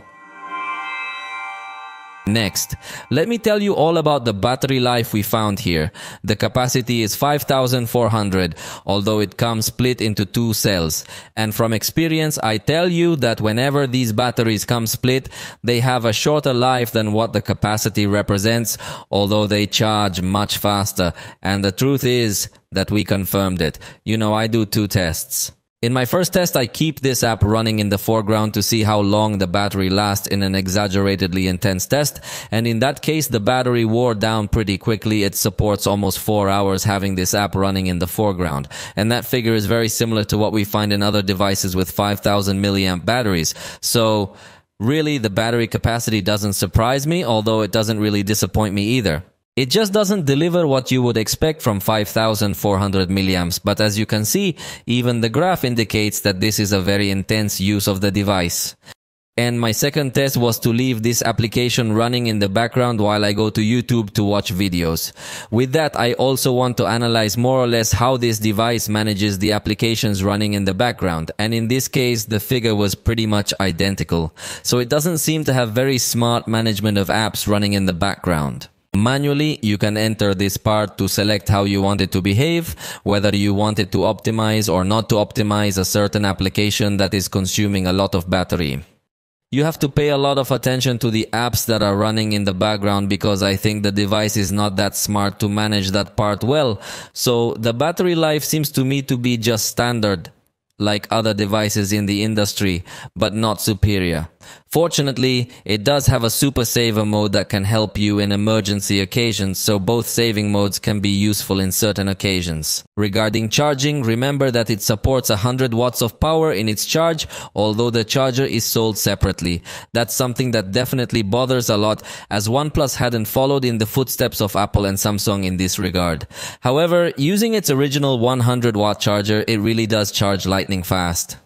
Next, let me tell you all about the battery life we found here. The capacity is 5,400, although it comes split into 2 cells. And from experience, I tell you that whenever these batteries come split, they have a shorter life than what the capacity represents, although they charge much faster. And the truth is that we confirmed it. You know, I do 2 tests. In my first test, I keep this app running in the foreground to see how long the battery lasts in an exaggeratedly intense test, and in that case, the battery wore down pretty quickly. It supports almost 4 hours having this app running in the foreground, and that figure is very similar to what we find in other devices with 5,000 milliamp batteries. So, really, the battery capacity doesn't surprise me, although it doesn't really disappoint me either. It just doesn't deliver what you would expect from 5,400 milliamps, but as you can see, even the graph indicates that this is a very intense use of the device. And my second test was to leave this application running in the background while I go to YouTube to watch videos. With that, I also want to analyze more or less how this device manages the applications running in the background. And in this case, the figure was pretty much identical. So it doesn't seem to have very smart management of apps running in the background. Manually, you can enter this part to select how you want it to behave, whether you want it to optimize or not to optimize a certain application that is consuming a lot of battery. You have to pay a lot of attention to the apps that are running in the background because I think the device is not that smart to manage that part well. So the battery life seems to me to be just standard, like other devices in the industry, but not superior. Fortunately, it does have a super saver mode that can help you in emergency occasions, so both saving modes can be useful in certain occasions. Regarding charging, remember that it supports 100 watts of power in its charge, although the charger is sold separately. That's something that definitely bothers a lot, as OnePlus hadn't followed in the footsteps of Apple and Samsung in this regard. However, using its original 100 watt charger, it really does charge lightning fast.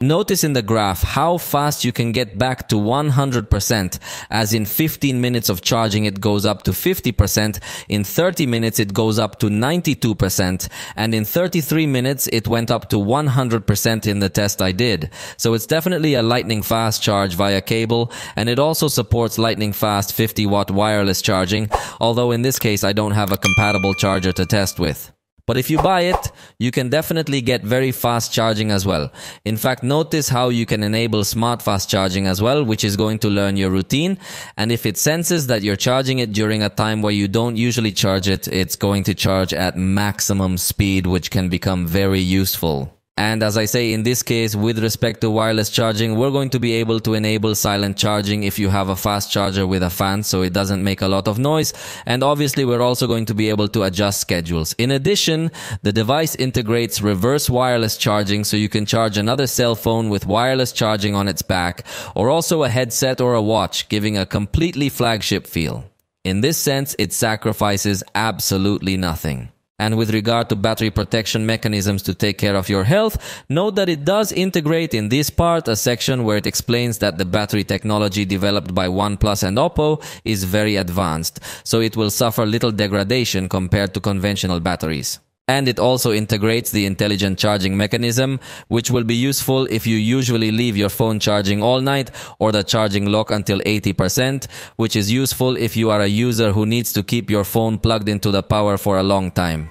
Notice in the graph how fast you can get back to 100%, as in 15 minutes of charging it goes up to 50%, in 30 minutes it goes up to 92%, and in 33 minutes it went up to 100% in the test I did. So it's definitely a lightning fast charge via cable, and it also supports lightning fast 50 watt wireless charging, although in this case I don't have a compatible charger to test with. But if you buy it, you can definitely get very fast charging as well. In fact, notice how you can enable smart fast charging as well, which is going to learn your routine. And if it senses that you're charging it during a time where you don't usually charge it, it's going to charge at maximum speed, which can become very useful. And as I say, in this case, with respect to wireless charging, we're going to be able to enable silent charging if you have a fast charger with a fan, so it doesn't make a lot of noise. And obviously, we're also going to be able to adjust schedules. In addition, the device integrates reverse wireless charging, so you can charge another cell phone with wireless charging on its back, or also a headset or a watch, giving a completely flagship feel. In this sense, it sacrifices absolutely nothing. And with regard to battery protection mechanisms to take care of your health, note that it does integrate in this part a section where it explains that the battery technology developed by OnePlus and Oppo is very advanced, so it will suffer little degradation compared to conventional batteries. And it also integrates the intelligent charging mechanism, which will be useful if you usually leave your phone charging all night or the charging lock until 80%, which is useful if you are a user who needs to keep your phone plugged into the power for a long time.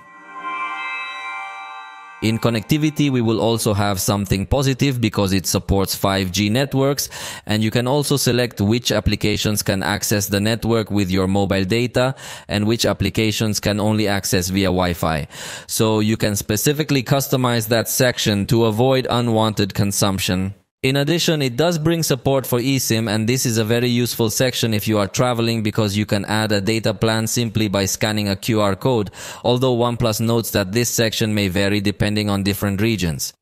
In connectivity, we will also have something positive because it supports 5G networks, and you can also select which applications can access the network with your mobile data and which applications can only access via Wi-Fi. So you can specifically customize that section to avoid unwanted consumption. In addition, it does bring support for eSIM, and this is a very useful section if you are traveling because you can add a data plan simply by scanning a QR code, although OnePlus notes that this section may vary depending on different regions.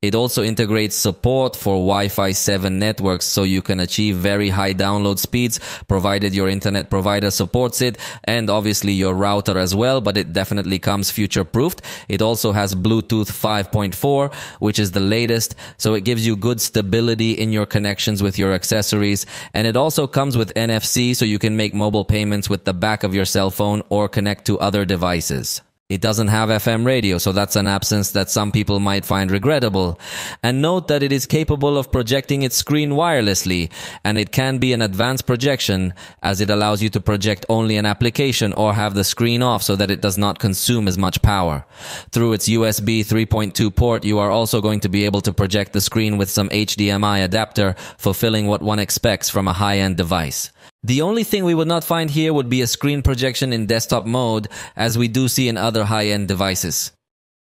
It also integrates support for Wi-Fi 7 networks, so you can achieve very high download speeds provided your internet provider supports it, and obviously your router as well, but it definitely comes future-proofed. It also has Bluetooth 5.4, which is the latest, so it gives you good stability in your connections with your accessories, and it also comes with NFC, so you can make mobile payments with the back of your cell phone or connect to other devices. It doesn't have FM radio, so that's an absence that some people might find regrettable. And note that it is capable of projecting its screen wirelessly, and it can be an advanced projection, as it allows you to project only an application or have the screen off so that it does not consume as much power. Through its USB 3.2 port, you are also going to be able to project the screen with some HDMI adapter, fulfilling what one expects from a high-end device. The only thing we would not find here would be a screen projection in desktop mode, as we do see in other high-end devices.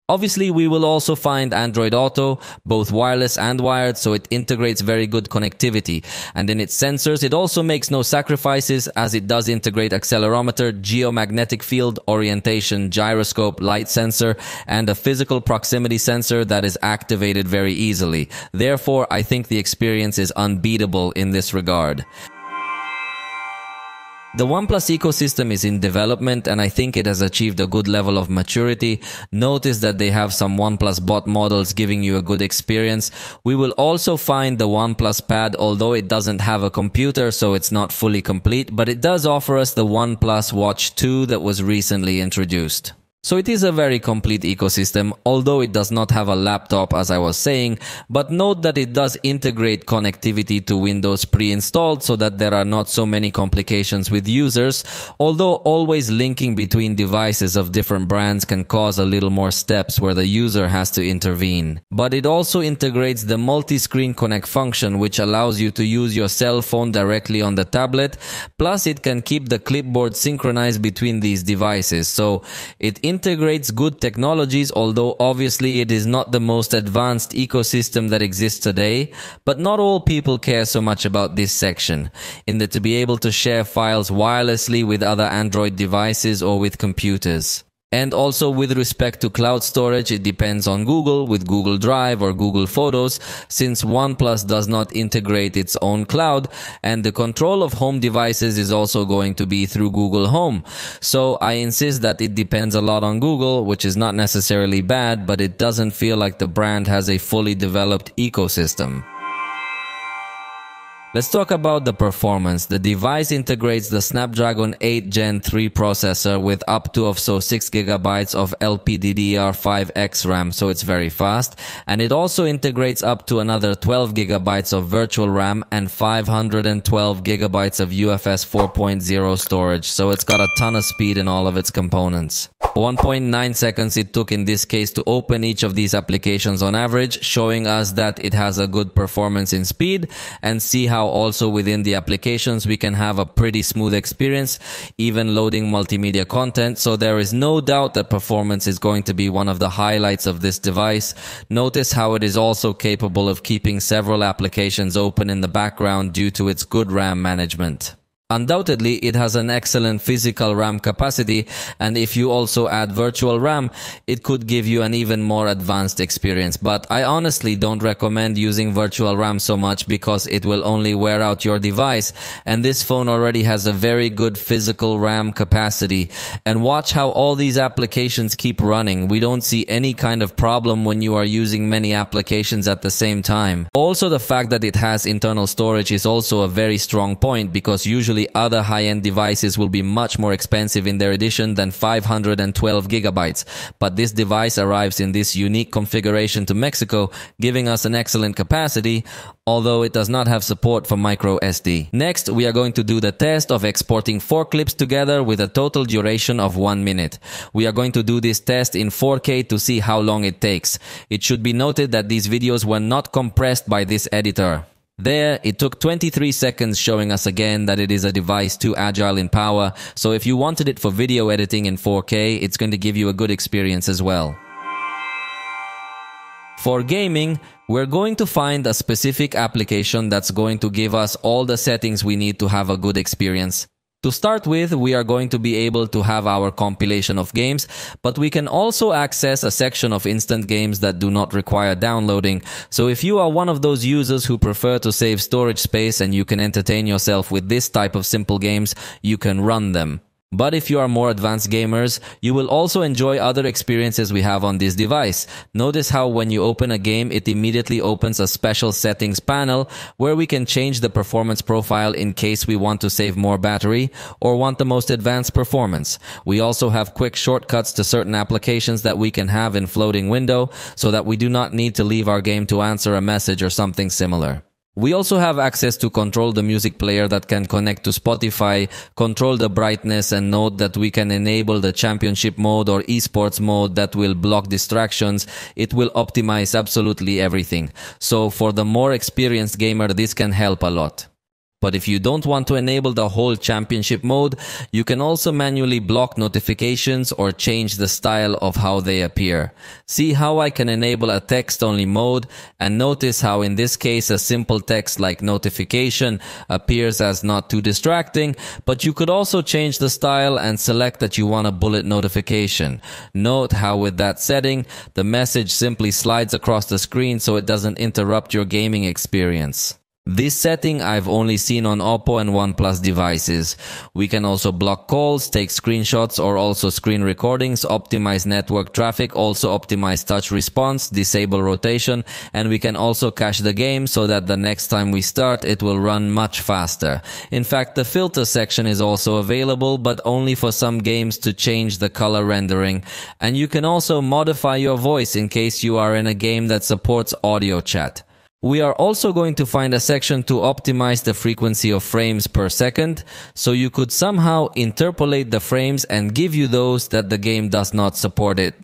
Obviously, we will also find Android Auto, both wireless and wired, so it integrates very good connectivity. And in its sensors, it also makes no sacrifices, as it does integrate accelerometer, geomagnetic field, orientation, gyroscope, light sensor, and a physical proximity sensor that is activated very easily. Therefore, I think the experience is unbeatable in this regard. The OnePlus ecosystem is in development and I think it has achieved a good level of maturity. Notice that they have some OnePlus bot models giving you a good experience. We will also find the OnePlus Pad, although it doesn't have a computer, so it's not fully complete, but it does offer us the OnePlus Watch 2 that was recently introduced. So it is a very complete ecosystem, although it does not have a laptop as I was saying, but note that it does integrate connectivity to Windows pre-installed so that there are not so many complications with users, although always linking between devices of different brands can cause a little more steps where the user has to intervene. But it also integrates the multi-screen connect function, which allows you to use your cell phone directly on the tablet, plus it can keep the clipboard synchronized between these devices, so it integrates good technologies, although obviously it is not the most advanced ecosystem that exists today, but not all people care so much about this section, in that to be able to share files wirelessly with other Android devices or with computers. And also with respect to cloud storage, it depends on Google with Google Drive or Google Photos, since OnePlus does not integrate its own cloud, and the control of home devices is also going to be through Google Home. So I insist that it depends a lot on Google, which is not necessarily bad, but it doesn't feel like the brand has a fully developed ecosystem. Let's talk about the performance. The device integrates the Snapdragon 8 Gen 3 processor with up to 6 GB of LPDDR5X RAM, so it's very fast. And it also integrates up to another 12 GB of virtual RAM and 512 GB of UFS 4.0 storage, so it's got a ton of speed in all of its components. 1.9 seconds it took in this case to open each of these applications on average, showing us that it has a good performance in speed, and see how also within the applications we can have a pretty smooth experience, even loading multimedia content. So there is no doubt that performance is going to be one of the highlights of this device. Notice how it is also capable of keeping several applications open in the background due to its good RAM management. Undoubtedly, it has an excellent physical RAM capacity, and if you also add virtual RAM, it could give you an even more advanced experience. But I honestly don't recommend using virtual RAM so much because it will only wear out your device, and this phone already has a very good physical RAM capacity. And watch how all these applications keep running. We don't see any kind of problem when you are using many applications at the same time. Also, the fact that it has internal storage is also a very strong point, because usually other high-end devices will be much more expensive in their edition than 512 gigabytes. But this device arrives in this unique configuration to Mexico, giving us an excellent capacity, although it does not have support for micro SD. Next, we are going to do the test of exporting 4 clips together with a total duration of 1 minute. We are going to do this test in 4K to see how long it takes. It should be noted that these videos were not compressed by this editor. There, it took 23 seconds, showing us again that it is a device too agile in power, so if you wanted it for video editing in 4K, it's going to give you a good experience as well. For gaming, we're going to find a specific application that's going to give us all the settings we need to have a good experience. To start with, we are going to be able to have our compilation of games, but we can also access a section of instant games that do not require downloading. So if you are one of those users who prefer to save storage space and you can entertain yourself with this type of simple games, you can run them. But if you are more advanced gamers, you will also enjoy other experiences we have on this device. Notice how when you open a game, it immediately opens a special settings panel where we can change the performance profile in case we want to save more battery or want the most advanced performance. We also have quick shortcuts to certain applications that we can have in floating window so that we do not need to leave our game to answer a message or something similar. We also have access to control the music player that can connect to Spotify, control the brightness, and note that we can enable the championship mode or esports mode that will block distractions. It will optimize absolutely everything. So for the more experienced gamer, this can help a lot. But if you don't want to enable the whole championship mode, you can also manually block notifications or change the style of how they appear. See how I can enable a text-only mode, and notice how in this case a simple text like notification appears as not too distracting, but you could also change the style and select that you want a bullet notification. Note how with that setting, the message simply slides across the screen so it doesn't interrupt your gaming experience. This setting I've only seen on Oppo and OnePlus devices. We can also block calls, take screenshots or also screen recordings, optimize network traffic, also optimize touch response, disable rotation, and we can also cache the game so that the next time we start it will run much faster. In fact, the filter section is also available, but only for some games to change the color rendering. And you can also modify your voice in case you are in a game that supports audio chat. We are also going to find a section to optimize the frequency of frames per second, so you could somehow interpolate the frames and give you those that the game does not support it.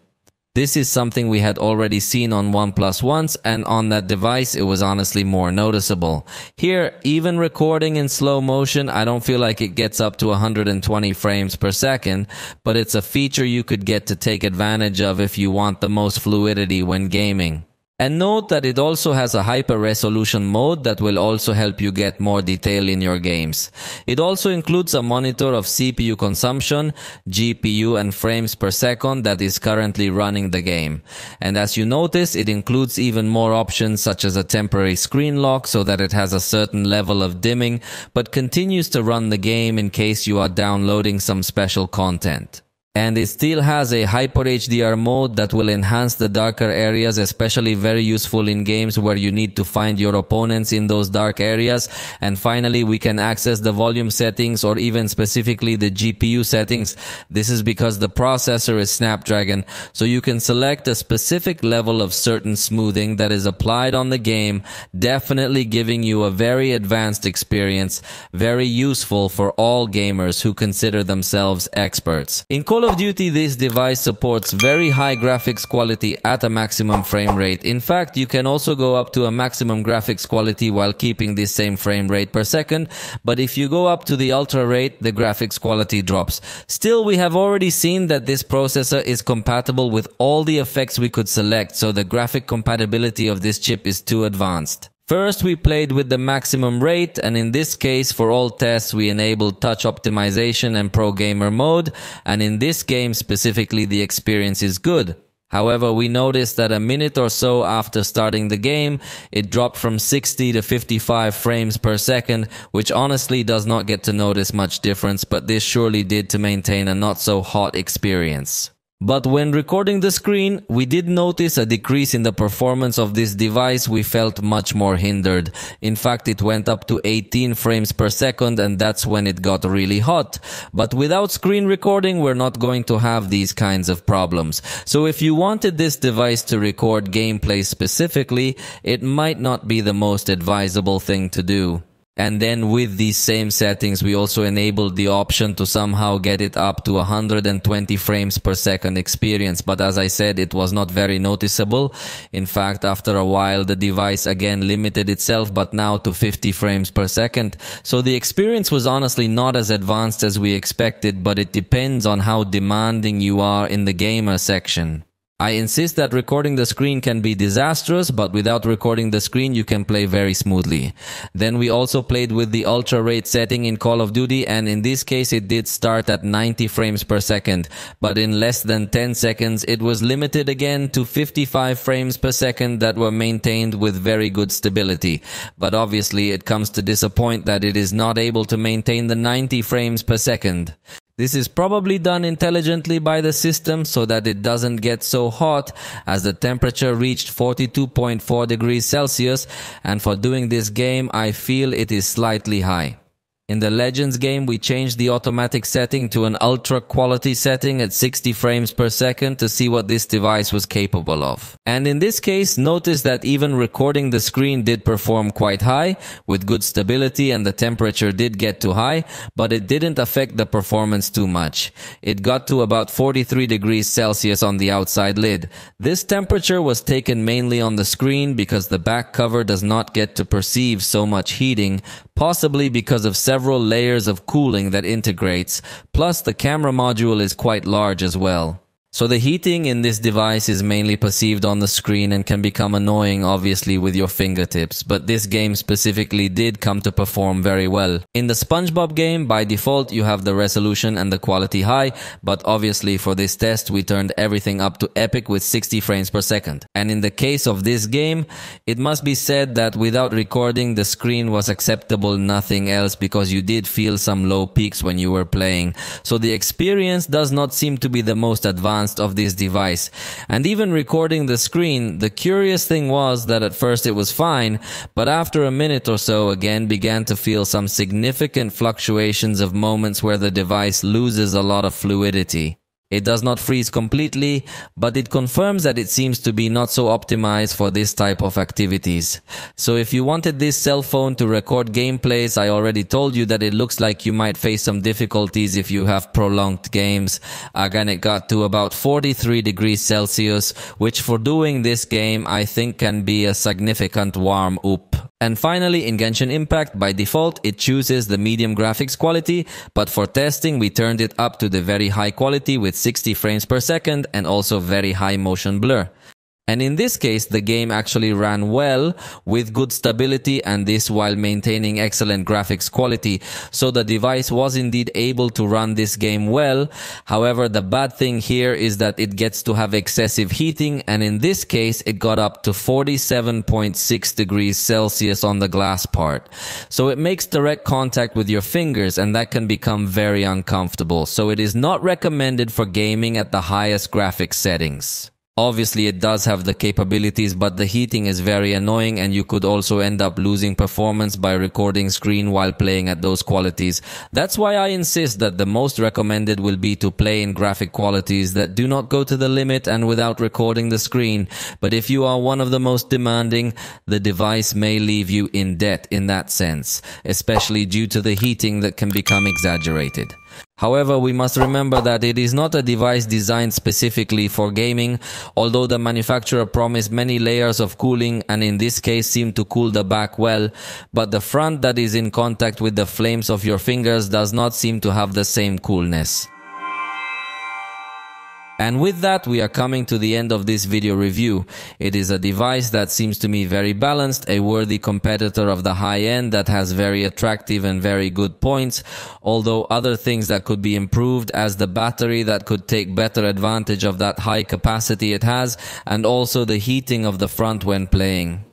This is something we had already seen on OnePlus once, and on that device it was honestly more noticeable. Here, even recording in slow motion, I don't feel like it gets up to 120 frames per second, but it's a feature you could get to take advantage of if you want the most fluidity when gaming. And note that it also has a hyper-resolution mode that will also help you get more detail in your games. It also includes a monitor of CPU consumption, GPU and frames per second that is currently running the game. And as you notice, it includes even more options such as a temporary screen lock so that it has a certain level of dimming, but continues to run the game in case you are downloading some special content. And it still has a Hyper HDR mode that will enhance the darker areas, especially very useful in games where you need to find your opponents in those dark areas. And finally, we can access the volume settings or even specifically the GPU settings. This is because the processor is Snapdragon, so you can select a specific level of certain smoothing that is applied on the game, definitely giving you a very advanced experience, very useful for all gamers who consider themselves experts. In Call of Duty, this device supports very high graphics quality at a maximum frame rate. In fact, you can also go up to a maximum graphics quality while keeping this same frame rate per second, but if you go up to the ultra rate, the graphics quality drops. Still, we have already seen that this processor is compatible with all the effects we could select, so the graphic compatibility of this chip is too advanced. First, we played with the maximum rate, and in this case, for all tests, we enabled touch optimization and pro gamer mode, and in this game specifically, the experience is good. However, we noticed that a minute or so after starting the game, it dropped from 60 to 55 frames per second, which honestly does not get to notice much difference, but this surely did to maintain a not so hot experience. But when recording the screen, we did notice a decrease in the performance of this device. We felt much more hindered. In fact, it went up to 18 frames per second, and that's when it got really hot. But without screen recording, we're not going to have these kinds of problems. So if you wanted this device to record gameplay specifically, it might not be the most advisable thing to do. And then with these same settings, we also enabled the option to somehow get it up to 120 frames per second experience. But as I said, it was not very noticeable. In fact, after a while, the device again limited itself, but now to 50 frames per second. So the experience was honestly not as advanced as we expected, but it depends on how demanding you are in the gamer section. I insist that recording the screen can be disastrous, but without recording the screen you can play very smoothly. Then we also played with the ultra rate setting in Call of Duty, and in this case it did start at 90 frames per second, but in less than 10 seconds it was limited again to 55 frames per second that were maintained with very good stability. But obviously it comes to disappoint that it is not able to maintain the 90 frames per second. This is probably done intelligently by the system so that it doesn't get so hot, as the temperature reached 42.4 degrees Celsius, and for doing this game I feel it is slightly high. In the Legends game, we changed the automatic setting to an ultra quality setting at 60 frames per second to see what this device was capable of. And in this case, notice that even recording the screen did perform quite high, with good stability, and the temperature did get too high, but it didn't affect the performance too much. It got to about 43 degrees Celsius on the outside lid. This temperature was taken mainly on the screen because the back cover does not get to perceive so much heating, possibly because of several layers of cooling that integrates, plus the camera module is quite large as well. So the heating in this device is mainly perceived on the screen and can become annoying obviously with your fingertips, but this game specifically did come to perform very well. In the SpongeBob game, by default you have the resolution and the quality high, but obviously for this test we turned everything up to epic with 60 frames per second. And in the case of this game, it must be said that without recording, the screen was acceptable, nothing else, because you did feel some low peaks when you were playing. So the experience does not seem to be the most advanced of this device. And even recording the screen, the curious thing was that at first it was fine, but after a minute or so again began to feel some significant fluctuations of moments where the device loses a lot of fluidity. It does not freeze completely, but it confirms that it seems to be not so optimized for this type of activities. So if you wanted this cell phone to record gameplays, I already told you that it looks like you might face some difficulties if you have prolonged games. Again, it got to about 43 degrees Celsius, which for doing this game I think can be a significant warm-up. And finally, in Genshin Impact, by default, it chooses the medium graphics quality, but for testing, we turned it up to the very high quality with 60 frames per second and also very high motion blur. And in this case, the game actually ran well with good stability, and this while maintaining excellent graphics quality. So the device was indeed able to run this game well. However, the bad thing here is that it gets to have excessive heating, and in this case, it got up to 47.6 degrees Celsius on the glass part. So it makes direct contact with your fingers, and that can become very uncomfortable. So it is not recommended for gaming at the highest graphics settings. Obviously, it does have the capabilities, but the heating is very annoying, and you could also end up losing performance by recording screen while playing at those qualities. That's why I insist that the most recommended will be to play in graphic qualities that do not go to the limit and without recording the screen. But if you are one of the most demanding, the device may leave you in debt in that sense, especially due to the heating that can become exaggerated. However, we must remember that it is not a device designed specifically for gaming, although the manufacturer promised many layers of cooling and in this case seemed to cool the back well, but the front that is in contact with the flames of your fingers does not seem to have the same coolness. And with that, we are coming to the end of this video review. It is a device that seems to me very balanced, a worthy competitor of the high end that has very attractive and very good points, although other things that could be improved, as the battery that could take better advantage of that high capacity it has, and also the heating of the front when playing.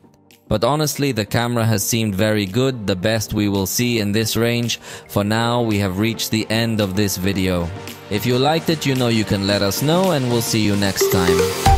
But honestly, the camera has seemed very good, the best we will see in this range. For now, we have reached the end of this video. If you liked it, you know you can let us know, and we'll see you next time.